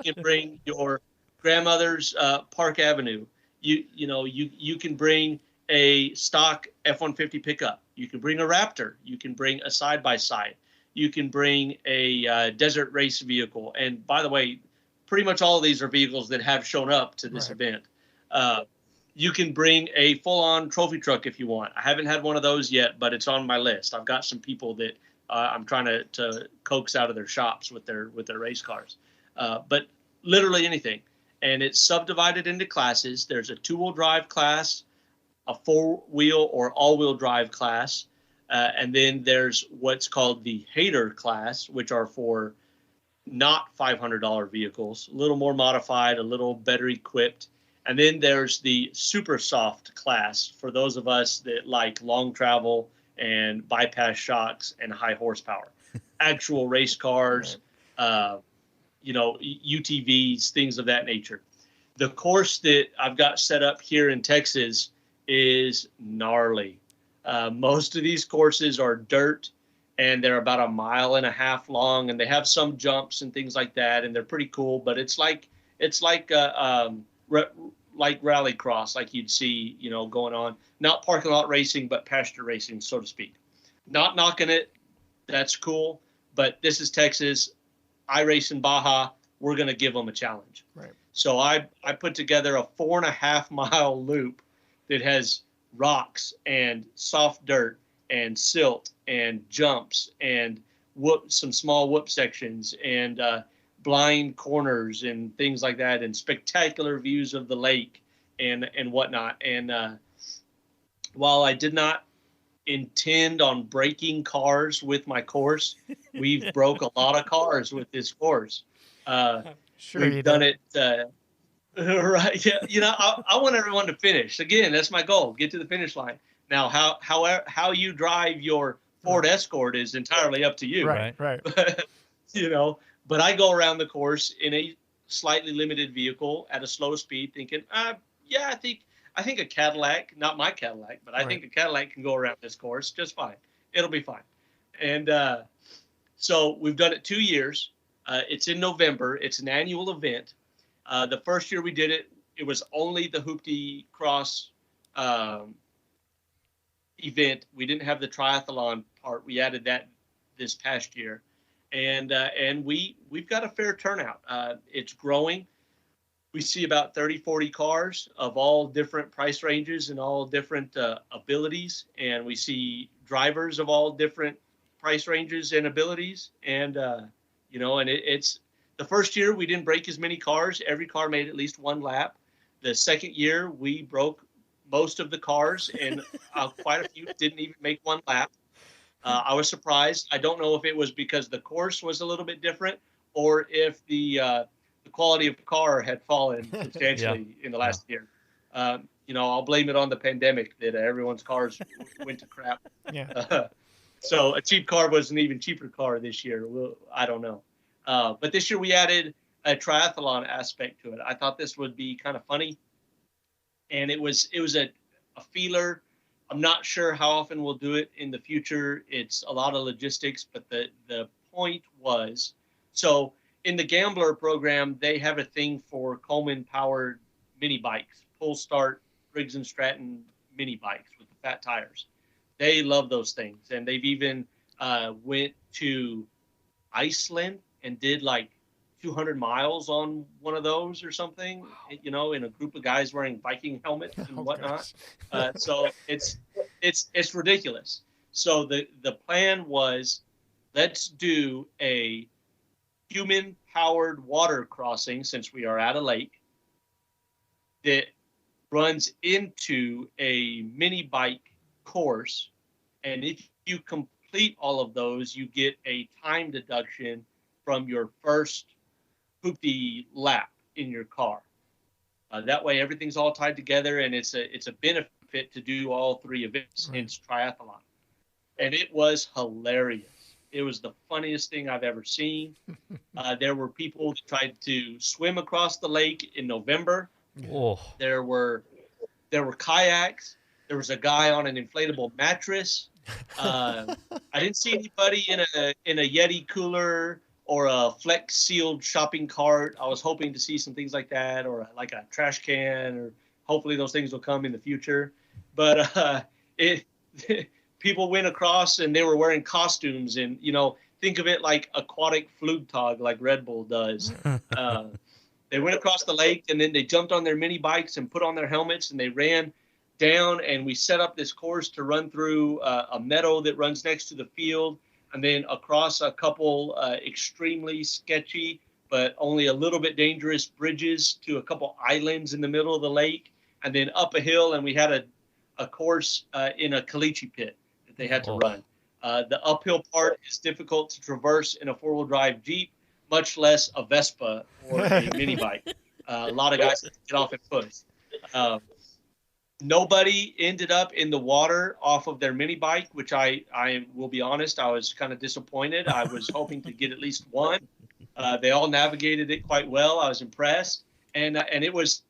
You can bring your grandmother's Park Avenue. You can bring a stock F-150 pickup. You can bring a Raptor. You can bring a side-by-side. You can bring a desert race vehicle. And by the way, pretty much all of these are vehicles that have shown up to this event. You can bring a full-on trophy truck if you want. I haven't had one of those yet, but it's on my list. I've got some people that I'm trying to coax out of their shops with their race cars. But literally anything. And it's subdivided into classes. There's a two-wheel drive class, a four-wheel or all-wheel drive class, and then there's what's called the hater class, which are for not $500 vehicles, a little more modified, a little better equipped. And then there's the super soft class for those of us that like long travel and bypass shocks and high horsepower, actual race cars, UTVs, things of that nature. The course that I've got set up here in Texas is gnarly. Most of these courses are dirt, and they're about 1.5 miles long, and they have some jumps and things like that, and they're pretty cool. But it's like rallycross, like you'd see, going on. Not parking lot racing, but pasture racing, so to speak. Not knocking it. That's cool. But this is Texas. I race in Baja. We're going to give them a challenge. Right. So I put together a 4.5 mile loop that has rocks and soft dirt and silt and jumps and some small whoop sections and blind corners and things like that, and spectacular views of the lake and whatnot. And while I did not intend on breaking cars with my course, we've broke a lot of cars with this course. Sure, we've done it. Right. Yeah. I want everyone to finish. Again, that's my goal. Get to the finish line. Now, how you drive your Ford Escort is entirely up to you. Right. But I go around the course in a slightly limited vehicle at a slow speed, thinking, I think a Cadillac, not my Cadillac, but I think a Cadillac can go around this course just fine. It'll be fine. And so we've done it 2 years. It's in November. It's an annual event. The first year we did it, it was only the Hoopty Cross event. We didn't have the triathlon part. We added that this past year. And we've got a fair turnout. It's growing. We see about 30, 40 cars of all different price ranges and all different abilities. And we see drivers of all different price ranges and abilities. And, it's the first year we didn't break as many cars. Every car made at least one lap. The second year we broke most of the cars, and quite a few didn't even make one lap. I was surprised. I don't know if it was because the course was a little bit different or if the quality of the car had fallen substantially in the last year. I'll blame it on the pandemic that everyone's cars went to crap. Yeah. So a cheap car was an even cheaper car this year. I don't know. But this year we added a triathlon aspect to it. I thought this would be kind of funny. And it was a feeler. I'm not sure how often we'll do it in the future. It's a lot of logistics, but the point was, so in the Gambler program, they have a thing for Coleman-powered mini bikes, pull start Briggs & Stratton mini bikes with the fat tires. They love those things, and they've even went to Iceland and did like 200 miles on one of those or something, in a group of guys wearing Viking helmets and whatnot. So it's ridiculous. So the plan was, let's do a human-powered water crossing, since we are at a lake, that runs into a mini bike course. And if you complete all of those, you get a time deduction from your first hoopty lap in your car. That way, everything's all tied together, and it's a benefit to do all three events, hence triathlon. And it was hilarious. It was the funniest thing I've ever seen. There were people that tried to swim across the lake in November. Oh. There were kayaks. There was a guy on an inflatable mattress. I didn't see anybody in a Yeti cooler or a Flex sealed shopping cart. I was hoping to see some things like that, or like a trash can, or hopefully those things will come in the future. But people went across and they were wearing costumes, and think of it like aquatic Flugtag, like Red Bull does. They went across the lake, and then they jumped on their mini bikes and put on their helmets, and they ran down, and we set up this course to run through a meadow that runs next to the field, and then across a couple extremely sketchy but only a little bit dangerous bridges to a couple islands in the middle of the lake, and then up a hill, and we had a course in a caliche pit that they had to run. The uphill part is difficult to traverse in a four-wheel drive Jeep, much less a Vespa or a mini bike. A lot of guys have to get off and push. Nobody ended up in the water off of their mini bike, which I will be honest, I was kind of disappointed. I was hoping to get at least one. They all navigated it quite well. I was impressed, and it was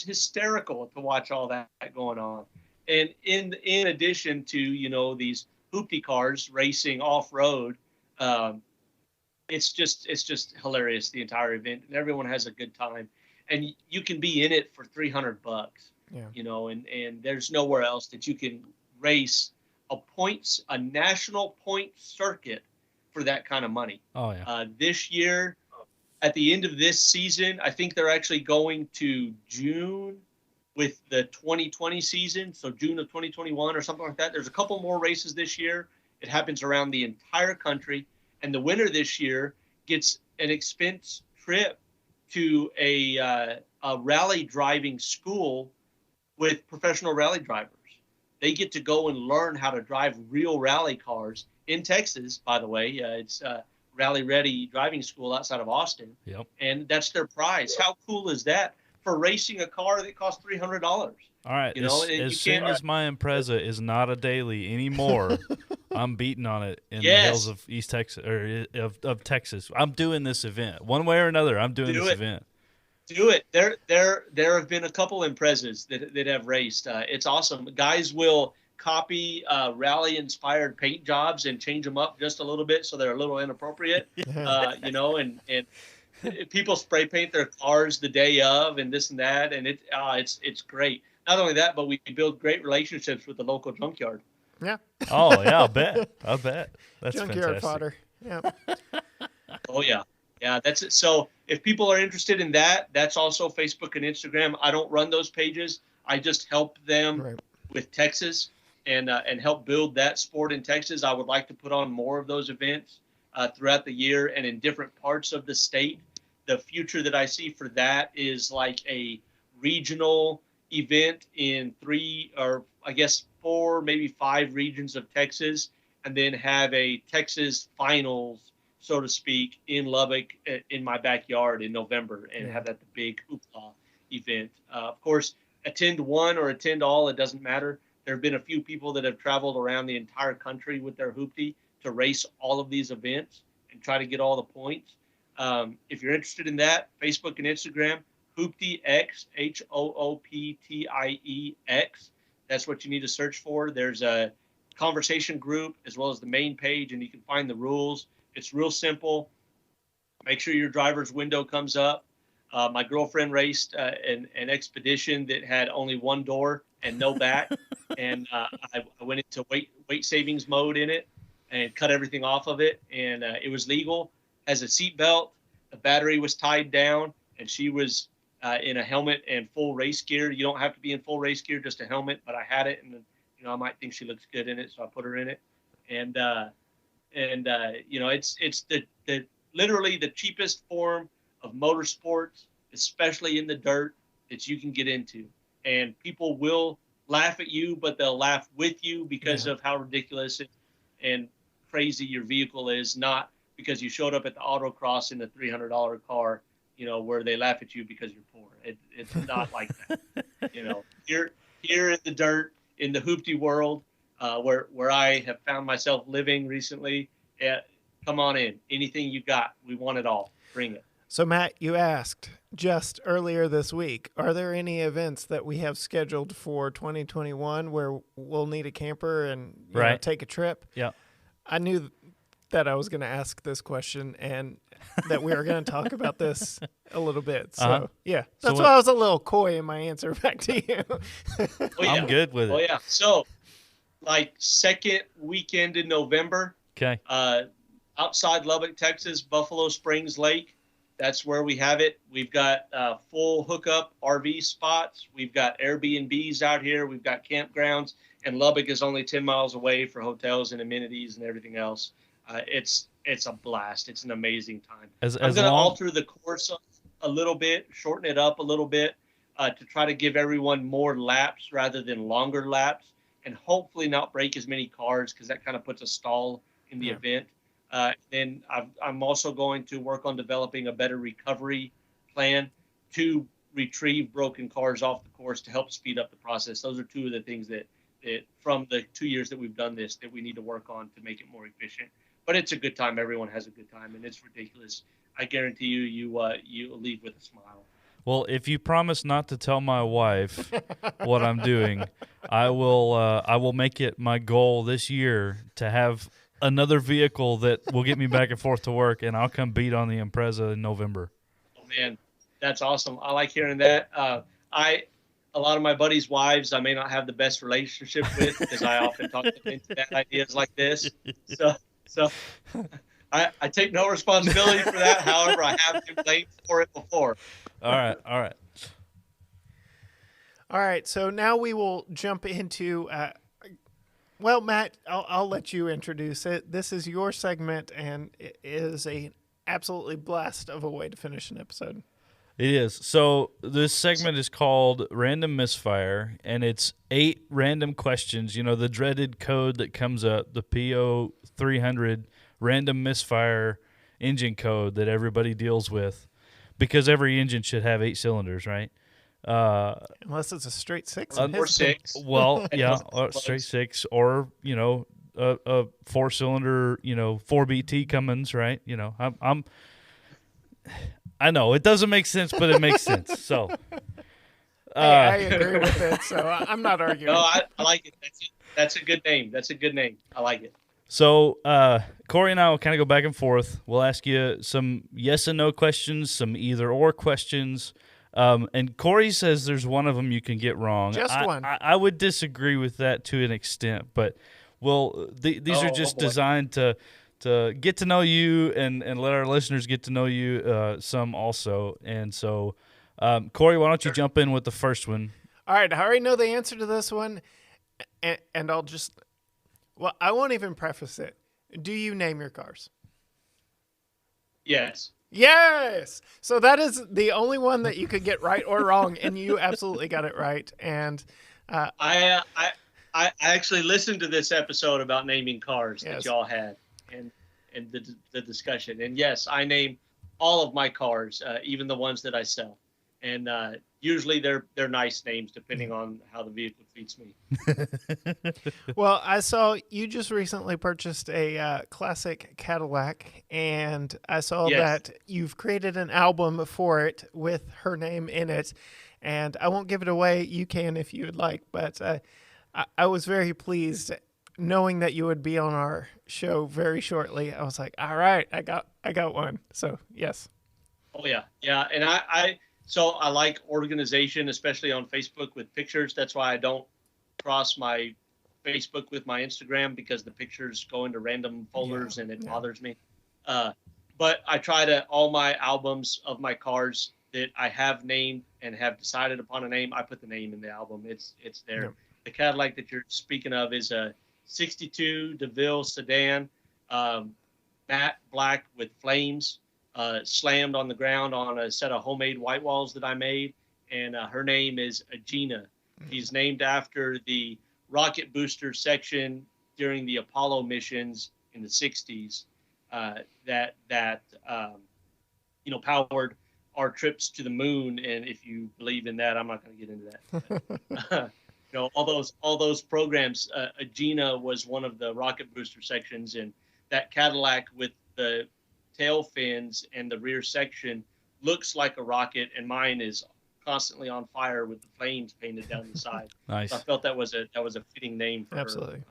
hysterical to watch all that going on. And in addition to these hoopty cars racing off road, it's just hilarious, the entire event, and everyone has a good time, and you can be in it for $300. Yeah. And there's nowhere else that you can race a national point circuit for that kind of money. Oh yeah. This year, at the end of this season, I think they're actually going to June with the 2020 season, so June of 2021 or something like that. There's a couple more races this year. It happens around the entire country, and the winner this year gets an expense trip to a rally driving school with professional rally drivers. They get to go and learn how to drive real rally cars in Texas, by the way. It's Rally Ready Driving School outside of Austin. Yep. And that's their prize. How cool is that for racing a car that costs $300? All right. As soon as my Impreza is not a daily anymore, I'm beating on it in the hills of East Texas or of Texas. I'm doing this event one way or another. I'm doing this event. Do it. There have been a couple Imprezas that have raced. It's awesome. Guys will copy rally-inspired paint jobs and change them up just a little bit so they're a little inappropriate. And people spray paint their cars the day of and this and that, and it's great. Not only that, but we build great relationships with the local junkyard. Yeah. Oh yeah, I bet. That's junkyard fantastic. fodder. Yeah. Oh yeah. Yeah, that's it. So if people are interested in that, that's also Facebook and Instagram. I don't run those pages. I just help them with Texas and help build that sport in Texas. I would like to put on more of those events throughout the year and in different parts of the state. The future that I see for that is like a regional event in 3 or I guess 4, maybe 5 regions of Texas, and then have a Texas finals, so to speak, in Lubbock in my backyard in November, and have that the big hoopla event. Of course, attend one or attend all, it doesn't matter. There have been a few people that have traveled around the entire country with their hoopty to race all of these events and try to get all the points. If you're interested in that, Facebook and Instagram, HooptyX, HooptieX. That's what you need to search for. There's a conversation group as well as the main page, and you can find the rules. It's real simple. Make sure your driver's window comes up. My girlfriend raced an expedition that had only one door and no back, and I went into weight savings mode in it and cut everything off of it, and it was legal. Has a seat belt. The battery was tied down, and she was in a helmet and full race gear. You don't have to be in full race gear, just a helmet. But I had it, and I might think she looks good in it, so I put her in it, and it's the literally the cheapest form of motorsports, especially in the dirt, that you can get into. and people will laugh at you, but they'll laugh with you because of how ridiculous and crazy your vehicle is, not because you showed up at the autocross in a $300 car, where they laugh at you because you're poor. It's not like that. Here in the dirt, in the hoopty world, where I have found myself living recently, come on in. Anything you got, we want it all. Bring it. So, Matt, you asked just earlier this week, are there any events that we have scheduled for 2021 where we'll need a camper and take a trip? Yeah. I knew that I was going to ask this question and that we were going to talk about this a little bit. So, that's why I was a little coy in my answer back to you. I'm good with it. Oh, yeah. So, second weekend in November. Okay. Outside Lubbock, Texas, Buffalo Springs Lake. That's where we have it. We've got full hookup RV spots. We've got Airbnbs out here. We've got campgrounds. And Lubbock is only 10 miles away for hotels and amenities and everything else. It's a blast. It's an amazing time. I'm going to alter the course a little bit, shorten it up a little bit to try to give everyone more laps rather than longer laps, and hopefully not break as many cars because that kind of puts a stall in the event. Then I'm also going to work on developing a better recovery plan to retrieve broken cars off the course to help speed up the process. Those are two of the things that from the 2 years that we've done this that we need to work on to make it more efficient. But it's a good time. Everyone has a good time, and it's ridiculous. I guarantee you leave with a smile. Well, if you promise not to tell my wife what I'm doing, I will make it my goal this year to have another vehicle that will get me back and forth to work, and I'll come beat on the Impreza in November. Oh, man, that's awesome. I like hearing that. A lot of my buddies' wives I may not have the best relationship with because I often talk them into bad ideas like this. So I take no responsibility for that. However, I have been blamed for it before. All right. So now we will jump into. Well, Matt, I'll let you introduce it. This is your segment, and it is a absolutely blast of a way to finish an episode. It is. So this segment is called Random Misfire, and it's 8 random questions. The dreaded code that comes up, the PO300 random misfire engine code that everybody deals with, because every engine should have 8 cylinders, right? Unless it's a straight 6. Or 6. Well, yeah, straight 6, or a 4-cylinder, 4BT Cummins, right? I know it doesn't make sense, but it makes sense. So, I agree with it. So I'm not arguing. No, I like it. That's a good name. I like it. So Corey and I will kind of go back and forth. We'll ask you some yes and no questions, some either or questions. And Corey says there's one of them you can get wrong. Just one. I would disagree with that to an extent, but these are just designed to get to know you and let our listeners get to know you some also. And so, Corey, why don't you jump in with the first one? All right. I already know the answer to this one, and I'll just – well, I won't even preface it. Do you name your cars? Yes. Yes. So that is the only one that you could get right or wrong, and you absolutely got it right. And I actually listened to this episode about naming cars that y'all had. And the discussion. And yes, I name all of my cars, even the ones that I sell. And usually they're nice names depending on how the vehicle treats me. Well, I saw you just recently purchased a classic Cadillac, and I saw that you've created an album for it with her name in it. And I won't give it away. You can if you would like, but I was very pleased knowing that you would be on our show very shortly. I was like, all right, I got one. So yes. Oh yeah. Yeah. And I like organization, especially on Facebook with pictures. That's why I don't cross my Facebook with my Instagram, because the pictures go into random folders and it bothers me. But I try to, all my albums of my cars that I have named and have decided upon a name, I put the name in the album. It's there. Yeah. The Cadillac that you're speaking of is a 62 DeVille sedan, matte black with flames, slammed on the ground on a set of homemade white walls that I made. And her name is Agena. He's named after the rocket booster section during the Apollo missions in the 60s that powered our trips to the moon. And if you believe in that, I'm not going to get into that. But, all those programs. Agena was one of the rocket booster sections, and that Cadillac with the tail fins and the rear section looks like a rocket, and mine is constantly on fire with the flames painted down the side. Nice. So I felt that was a fitting name for Absolutely. her.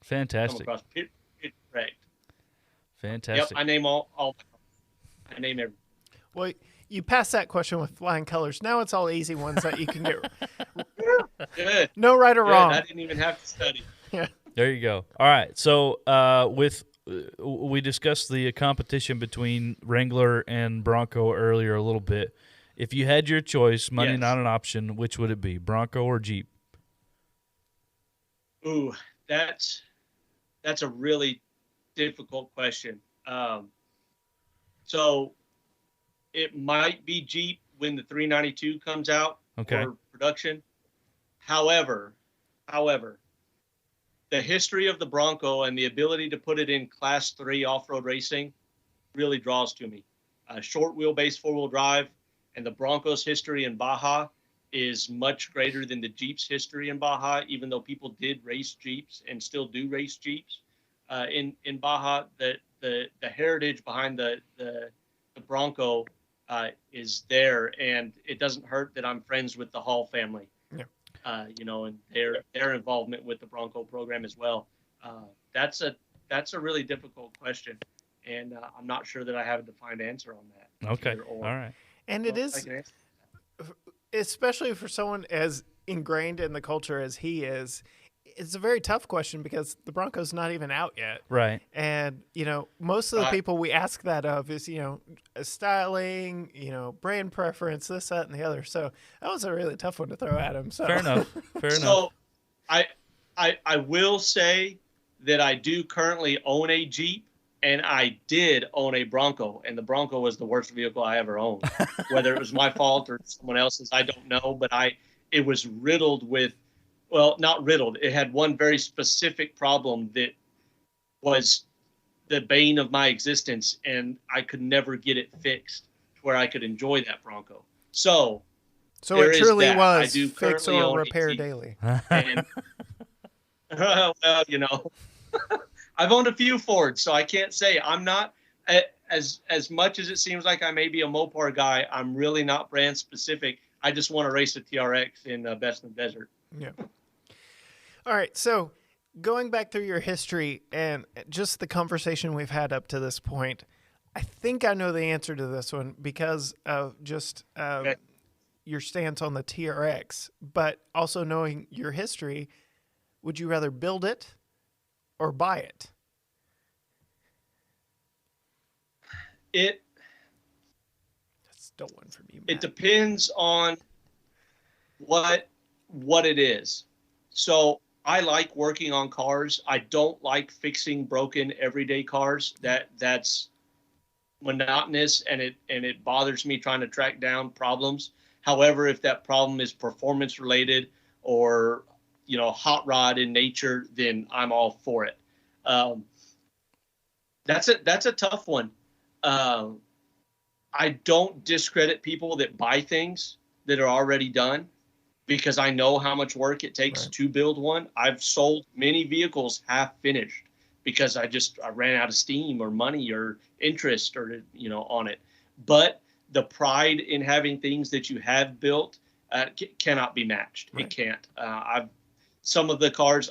Fantastic. Come across. Correct. Fantastic. Yep, I name all. I name everything. Well, you passed that question with flying colors. Now it's all easy ones that you can get. Good. No right or Good. wrong. I didn't even have to study. Yeah. There you go. All right. So we discussed the competition between Wrangler and Bronco earlier a little bit. If you had your choice, money Yes. not an option, which would it be, Bronco or Jeep? Ooh, that's a really difficult question. So it might be Jeep when the 392 comes out for production. However, the history of the Bronco and the ability to put it in Class 3 off-road racing really draws to me. Short wheelbase four-wheel drive, and the Bronco's history in Baja is much greater than the Jeep's history in Baja, even though people did race Jeeps and still do race Jeeps. In Baja, the heritage behind the Bronco is there, and it doesn't hurt that I'm friends with the Hall family. Yeah. And their involvement with the Bronco program as well. That's a really difficult question, and I'm not sure that I have a defined answer on that. Okay. All right. And it is, especially for someone as ingrained in the culture as he is, it's a very tough question because the Bronco's not even out yet. Right. And, most of the people we ask that of is, styling, brand preference, this, that, and the other. So that was a really tough one to throw at him. So. Fair enough. So I will say that I do currently own a Jeep, and I did own a Bronco, and the Bronco was the worst vehicle I ever owned. Whether it was my fault or someone else's, I don't know, but it was riddled with, well, not riddled. It had one very specific problem that was the bane of my existence, and I could never get it fixed to where I could enjoy that Bronco. So it truly was I do fix or repair daily. And, well, I've owned a few Fords, so I can't say I'm not as much as it seems like I may be a Mopar guy. I'm really not brand specific. I just want to race a TRX in Best in the Desert. Yeah. All right. So going back through your history and just the conversation we've had up to this point, I think I know the answer to this one because of just your stance on the TRX, but also knowing your history. Would you rather build it or buy it? That's still one from you, Matt. It depends on what it is. So I like working on cars. I don't like fixing broken everyday cars. That's monotonous, and it bothers me trying to track down problems. However, if that problem is performance related or hot rod in nature, then I'm all for it. That's a tough one. I don't discredit people that buy things that are already done because I know how much work it takes to build one. I've sold many vehicles half finished because I ran out of steam or money or interest or on it. But the pride in having things that you have built cannot be matched. Right. It can't. A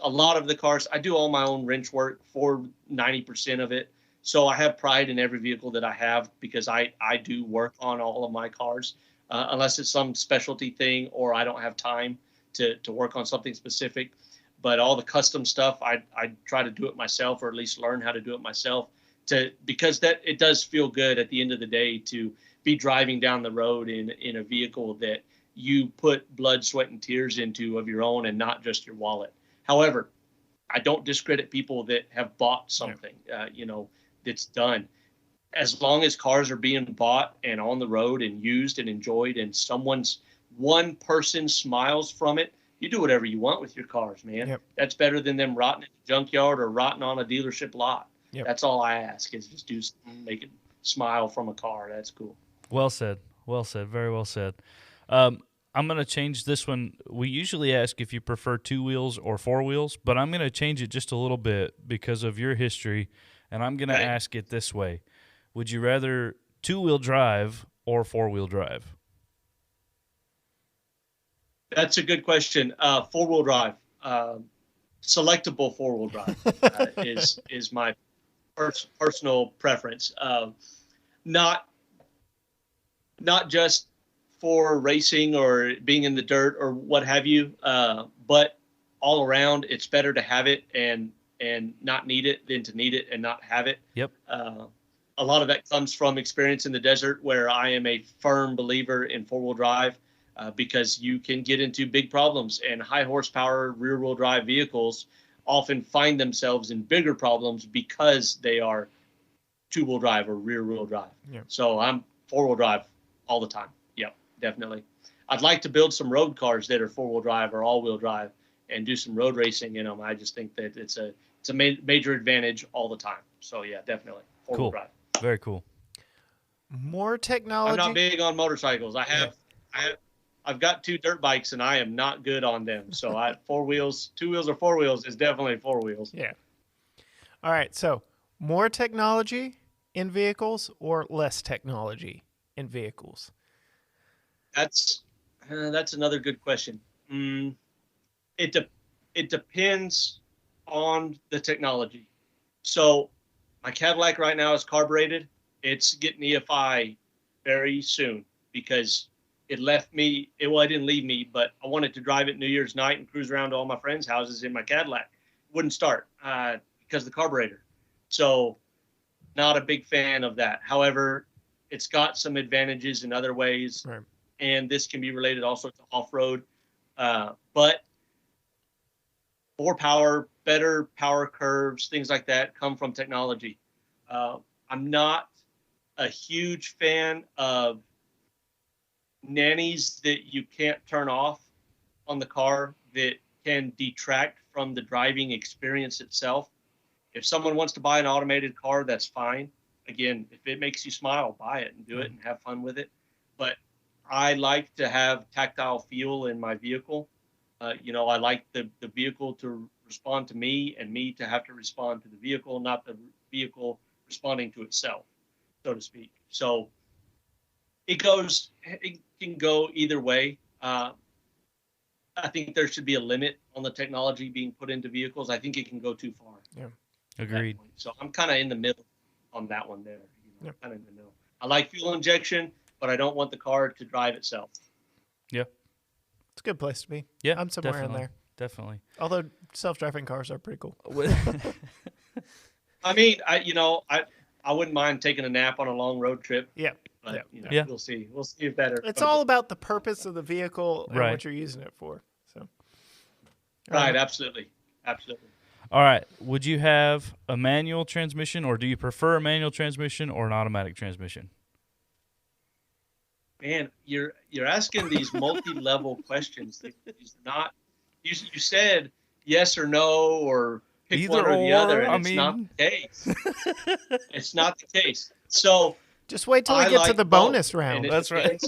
lot of the cars, I do all my own wrench work for 90% of it. So I have pride in every vehicle that I have because I do work on all of my cars, unless it's some specialty thing or I don't have time to work on something specific. But all the custom stuff, I try to do it myself, or at least learn how to do it myself, because it does feel good at the end of the day to be driving down the road in a vehicle that you put blood, sweat, and tears into of your own and not just your wallet. However, I don't discredit people that have bought something, that's done. As long as cars are being bought and on the road and used and enjoyed and someone's one person smiles from it, you do whatever you want with your cars, man. Yep. That's better than them rotting in the junkyard or rotting on a dealership lot. Yep. That's all I ask is just do something, make it smile from a car. That's cool. Well said. Well said. Very well said. I'm going to change this one. We usually ask if you prefer 2 wheels or 4 wheels, but I'm going to change it just a little bit because of your history, and I'm going to ask it this way. Would you rather 2-wheel drive or 4-wheel drive? That's a good question. 4-wheel drive, selectable 4-wheel drive is my personal preference. Not just for racing or being in the dirt or what have you, but all around, it's better to have it and not need it than to need it and not have it. Yep. A lot of that comes from experience in the desert, where I am a firm believer in 4-wheel drive. Because you can get into big problems, and high horsepower rear-wheel drive vehicles often find themselves in bigger problems because they are 2-wheel drive or rear-wheel drive. Yeah. So I'm 4-wheel drive all the time. Yep, definitely. I'd like to build some road cars that are 4-wheel drive or all-wheel drive and do some road racing in them. I just think that it's a major advantage all the time. So yeah, definitely 4-wheel drive. Very cool. More technology. I'm not big on motorcycles. I've got 2 dirt bikes and I am not good on them. So 4 wheels, 2 wheels or 4 wheels is definitely 4 wheels. Yeah. All right. So more technology in vehicles or less technology in vehicles? That's another good question. It depends on the technology. So my Cadillac right now is carbureted. It's getting EFI very soon because it left me. It didn't leave me, but I wanted to drive it New Year's night and cruise around to all my friends' houses in my Cadillac. Wouldn't start because of the carburetor. So not a big fan of that. However, it's got some advantages in other ways, right. And this can be related also to off-road. But more power, better power curves, things like that come from technology. I'm not a huge fan of nannies that you can't turn off on the car that can detract from the driving experience itself. If someone wants to buy an automated car, that's fine. Again, if it makes you smile, buy it and do it and have fun with it. But I like to have tactile feel in my vehicle. I like the vehicle to respond to me and me to have to respond to the vehicle, not the vehicle responding to itself, so to speak. So it can go either way. I think there should be a limit on the technology being put into vehicles. I think it can go too far. Yeah. Agreed. So I'm kind of in the middle on that one there. Yep. Kind of in the middle. I like fuel injection, but I don't want the car to drive itself. Yeah. It's a good place to be. Yeah. I'm somewhere in there. Definitely. Although self-driving cars are pretty cool. I mean, I wouldn't mind taking a nap on a long road trip. Yeah. But, Yeah. We'll see. We'll see if that. It's all about the purpose of the vehicle and Right. what you're using it for. So. Right. Absolutely. Absolutely. All right. Would you have a manual transmission, or do you prefer a manual transmission or an automatic transmission? Man, you're asking these multi-level questions. You said yes or no or pick Either one or the or, other, and I it's mean... not the case. It's not the case. So just wait till we get to the bonus round. That's right.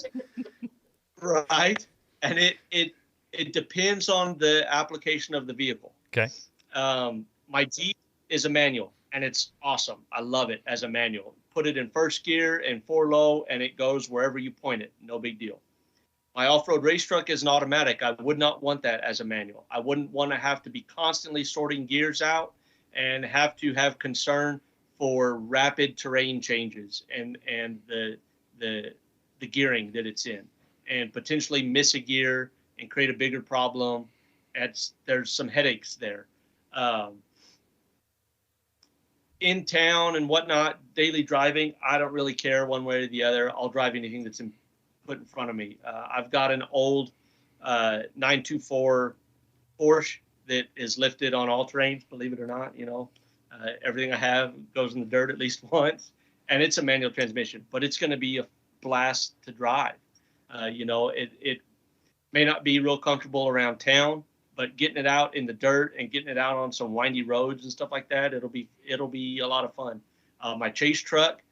Right, and it depends on the application of the vehicle. Okay. My Jeep is a manual, and it's awesome. I love it as a manual. Put it in first gear and 4-low, and it goes wherever you point it. No big deal. My off-road race truck is an automatic. I would not want that as a manual. I wouldn't want to have to be constantly sorting gears out and have to have concern for rapid terrain changes and the gearing that it's in, and potentially miss a gear and create a bigger problem. There's some headaches there. In town and whatnot, daily driving, I don't really care one way or the other. I'll drive anything that's put in front of me. I've got an old 924 Porsche that is lifted on all terrains, believe it or not. Everything I have goes in the dirt at least once, and it's a manual transmission, but it's going to be a blast to drive. May not be real comfortable around town, but getting it out in the dirt and getting it out on some windy roads and stuff like that, it'll be a lot of fun. My chase truck,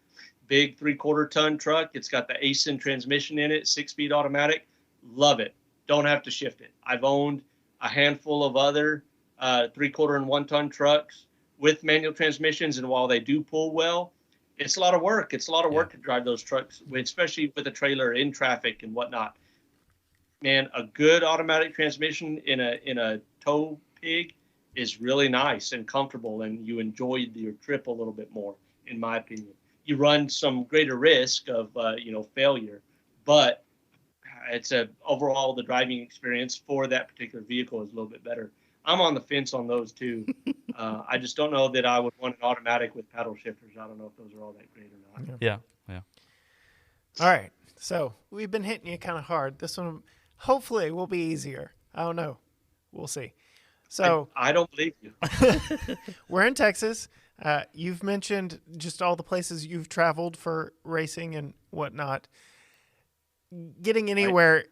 big 3/4 ton truck. It's got the ASIN transmission in it, 6-speed automatic. Love it. Don't have to shift it. I've owned a handful of other 3/4 and 1 ton trucks with manual transmissions, and while they do pull well, it's a lot of work. It's a lot of work to drive those trucks, especially with a trailer in traffic and whatnot. Man, a good automatic transmission in a tow pig is really nice and comfortable, and you enjoy your trip a little bit more, in my opinion. You run some greater risk of failure, but it's overall the driving experience for that particular vehicle is a little bit better. I'm on the fence on those two. I just don't know that I would want an automatic with paddle shifters. I don't know if those are all that great or not. Yeah. All right. So we've been hitting you kind of hard. This one hopefully will be easier. I don't know. We'll see. So I don't believe you. We're in Texas. You've mentioned just all the places you've traveled for racing and whatnot. Getting anywhere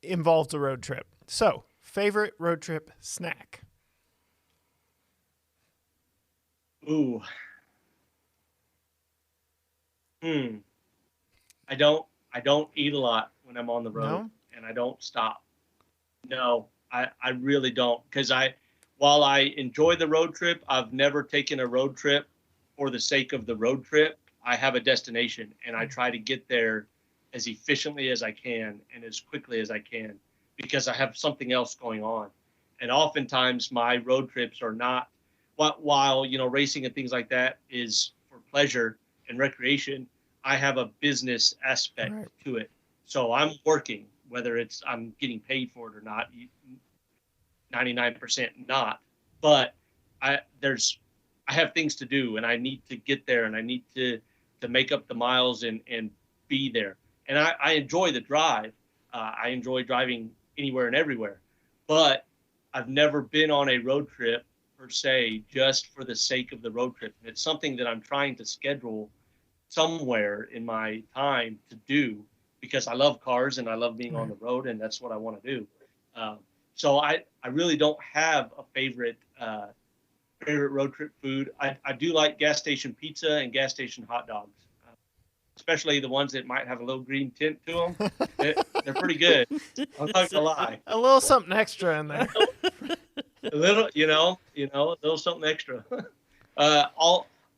involves a road trip. So, favorite road trip snack? Ooh. I don't eat a lot when I'm on the road, and I don't stop. No, I really don't, because while I enjoy the road trip, I've never taken a road trip for the sake of the road trip. I have a destination, and I try to get there as efficiently as I can and as quickly as I can, because I have something else going on. And oftentimes my road trips are not, while racing and things like that is for pleasure and recreation, I have a business aspect to it. So I'm working, whether I'm getting paid for it or not, 99% not. But I have things to do, and I need to get there, and I need to make up the miles and be there. And I enjoy the drive. I enjoy driving anywhere and everywhere. But I've never been on a road trip per se just for the sake of the road trip. And it's something that I'm trying to schedule somewhere in my time to do, because I love cars and I love being on the road, and that's what I want to do. So I really don't have a favorite road trip food. I do like gas station pizza and gas station hot dogs, especially the ones that might have a little green tint to them. They're pretty good. I'm not gonna lie. A little something extra in there. A little, a little something extra.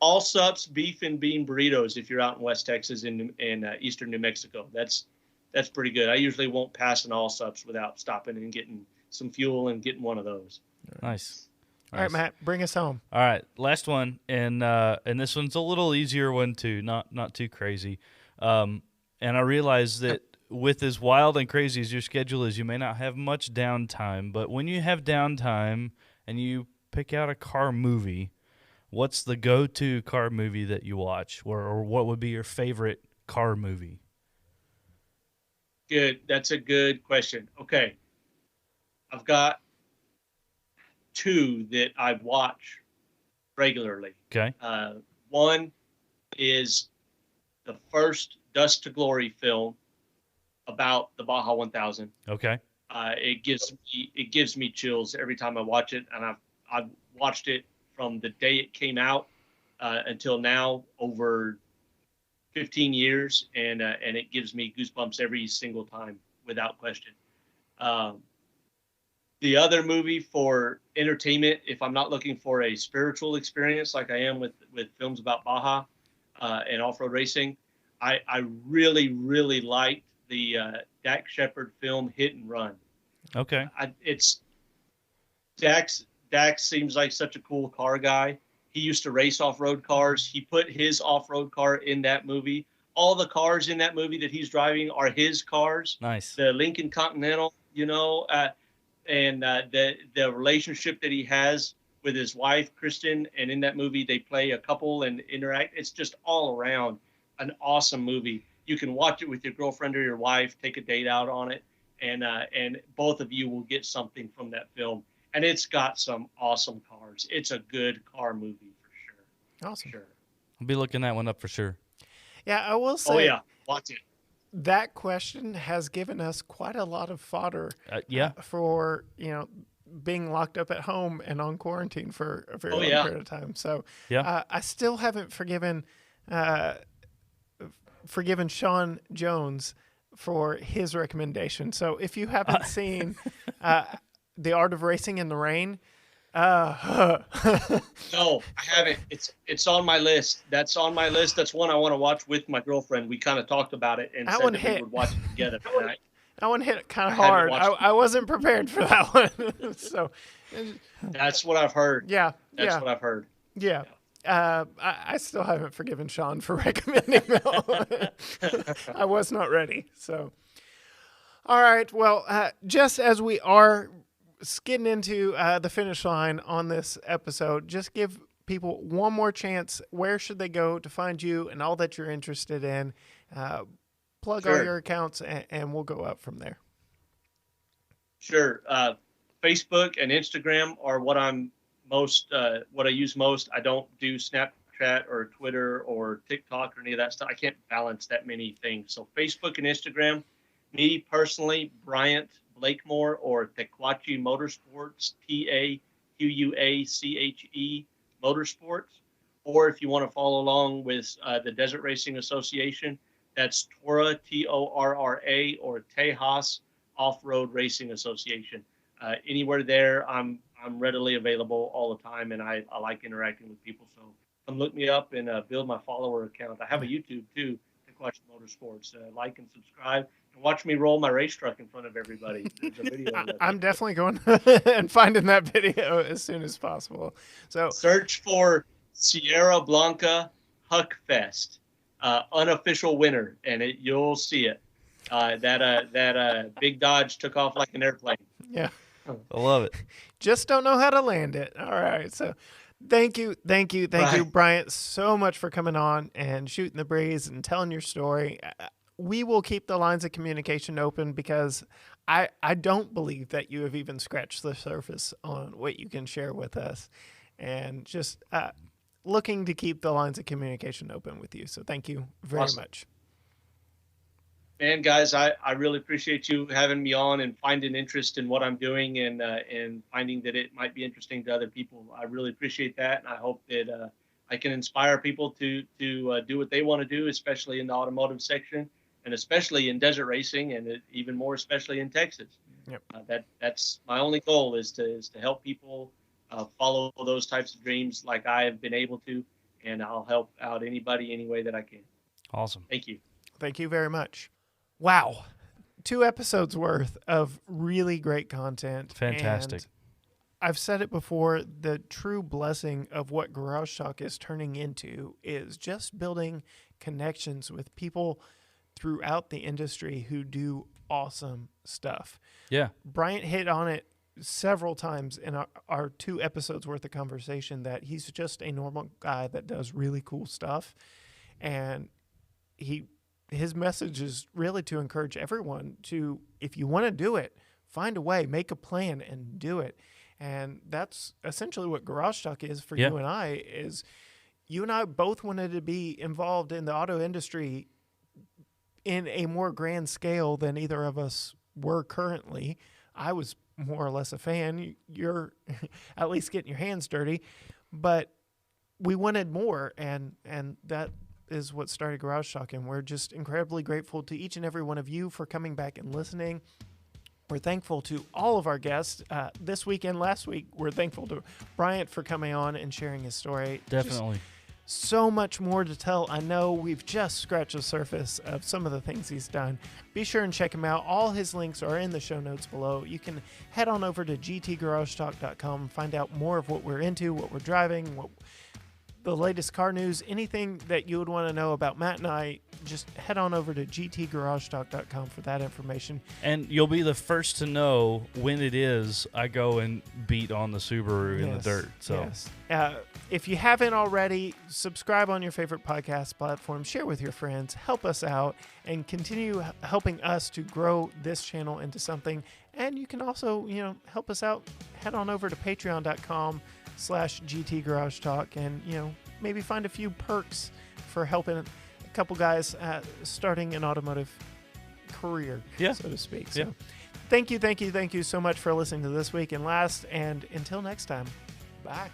All sups, beef and bean burritos. If you're out in West Texas and eastern New Mexico, that's pretty good. I usually won't pass an all sups without stopping and getting some fuel and getting one of those. Nice. All right, Matt, bring us home. All right, last one, and this one's a little easier one too, not too crazy. And I realize that with as wild and crazy as your schedule is, you may not have much downtime. But when you have downtime and you pick out a car movie, what's the go-to car movie that you watch, or what would be your favorite car movie? Good. That's a good question. Okay, I've got two that I watch regularly. Okay. One is the first Dust to Glory film about the Baja 1000. Okay. It gives me chills every time I watch it, and I've watched it from the day it came out until now, over 15 years, and it gives me goosebumps every single time, without question. The other movie for entertainment, if I'm not looking for a spiritual experience like I am with films about Baja and off-road racing, I really, really liked the Dak Shepard film Hit and Run. Okay. Dak seems like such a cool car guy. He used to race off-road cars. He put his off-road car in that movie. All the cars in that movie that he's driving are his cars. Nice. The Lincoln Continental, and the relationship that he has with his wife, Kristen, and in that movie they play a couple and interact. It's just all around an awesome movie. You can watch it with your girlfriend or your wife, take a date out on it, and both of you will get something from that film. And it's got some awesome cars. It's a good car movie for sure. Awesome. For sure. I'll be looking that one up for sure. Yeah, I will say. Oh yeah, watch it. that question has given us quite a lot of fodder for, being locked up at home and on quarantine for a very long period of time. So I still haven't forgiven Sean Jones for his recommendation. So if you haven't seen The Art of Racing in the Rain, no, I haven't. It's on my list. That's on my list. That's one I want to watch with my girlfriend. We kind of talked about it and said that we would watch it together. That one hit kind of hard. I wasn't prepared for that one. So that's what I've heard. Yeah. That's what I've heard. Yeah. I still haven't forgiven Sean for recommending that one. I was not ready. So, all right. Well, just as we are skidding into the finish line on this episode, just give people one more chance. Where should they go to find you and all that you're interested in? Plug all your accounts, and we'll go up from there. Sure. Facebook and Instagram are what I use most. I don't do Snapchat or Twitter or TikTok or any of that stuff. I can't balance that many things. So Facebook and Instagram. Me personally, Bryant Blakemore or Tequache Motorsports, TAQUACHE Motorsports. Or if you want to follow along with the Desert Racing Association, that's Torra, Torra, or Tejas Off-Road Racing Association. Anywhere there, I'm readily available all the time, and I like interacting with people. So come look me up and build my follower account. I have a YouTube too, Tequache Motorsports. Like and subscribe, and watch me roll my race truck in front of everybody. There's a video of that. I'm definitely going and finding that video as soon as possible. So search for Sierra Blanca Huck Fest. Unofficial winner, and you'll see it. That big Dodge took off like an airplane. Yeah, I love it. Just don't know how to land it. All right, so thank you, Bryant, so much for coming on and shooting the breeze and telling your story. We will keep the lines of communication open because I don't believe that you have even scratched the surface on what you can share with us, and just looking to keep the lines of communication open with you. So thank you very much. Man, guys, I really appreciate you having me on and finding interest in what I'm doing and finding that it might be interesting to other people. I really appreciate that, and I hope that I can inspire people to do what they want to do, especially in the automotive section, and especially in desert racing, and even more especially in Texas. Yep. That's my only goal is to help people follow those types of dreams like I have been able to, and I'll help out anybody any way that I can. Awesome. Thank you. Thank you very much. Wow. 2 episodes worth of really great content. Fantastic. And I've said it before, the true blessing of what Garage Talk is turning into is just building connections with people throughout the industry who do awesome stuff. Yeah. Bryant hit on it several times in our 2 episodes worth of conversation that he's just a normal guy that does really cool stuff. And his message is really to encourage everyone to, if you want to do it, find a way, make a plan and do it. And that's essentially what Garage Talk is for you and I, is you and I both wanted to be involved in the auto industry in a more grand scale than either of us were currently. I was more or less a fan. You're at least getting your hands dirty, but we wanted more, and that is what started Garage Talk, and we're just incredibly grateful to each and every one of you for coming back and listening. We're thankful to all of our guests this week and last week. We're thankful to Bryant for coming on and sharing his story. Definitely. Just so much more to tell. I know we've just scratched the surface of some of the things he's done. Be sure and check him out. All his links are in the show notes below. You can head on over to gtgaragetalk.com, find out more of what we're into, what we're driving, what the latest car news, anything that you would want to know about Matt and I. Just head on over to gtgaragetalk.com for that information. And you'll be the first to know when it is I go and beat on the Subaru in the dirt. So if you haven't already, subscribe on your favorite podcast platform, share with your friends, help us out, and continue helping us to grow this channel into something. And you can also, help us out. Head on over to patreon.com/GT Garage Talk and, maybe find a few perks for helping a couple guys starting an automotive career, Yeah. so to speak. So Yeah. thank you so much for listening to This Week in Last, and until next time, bye.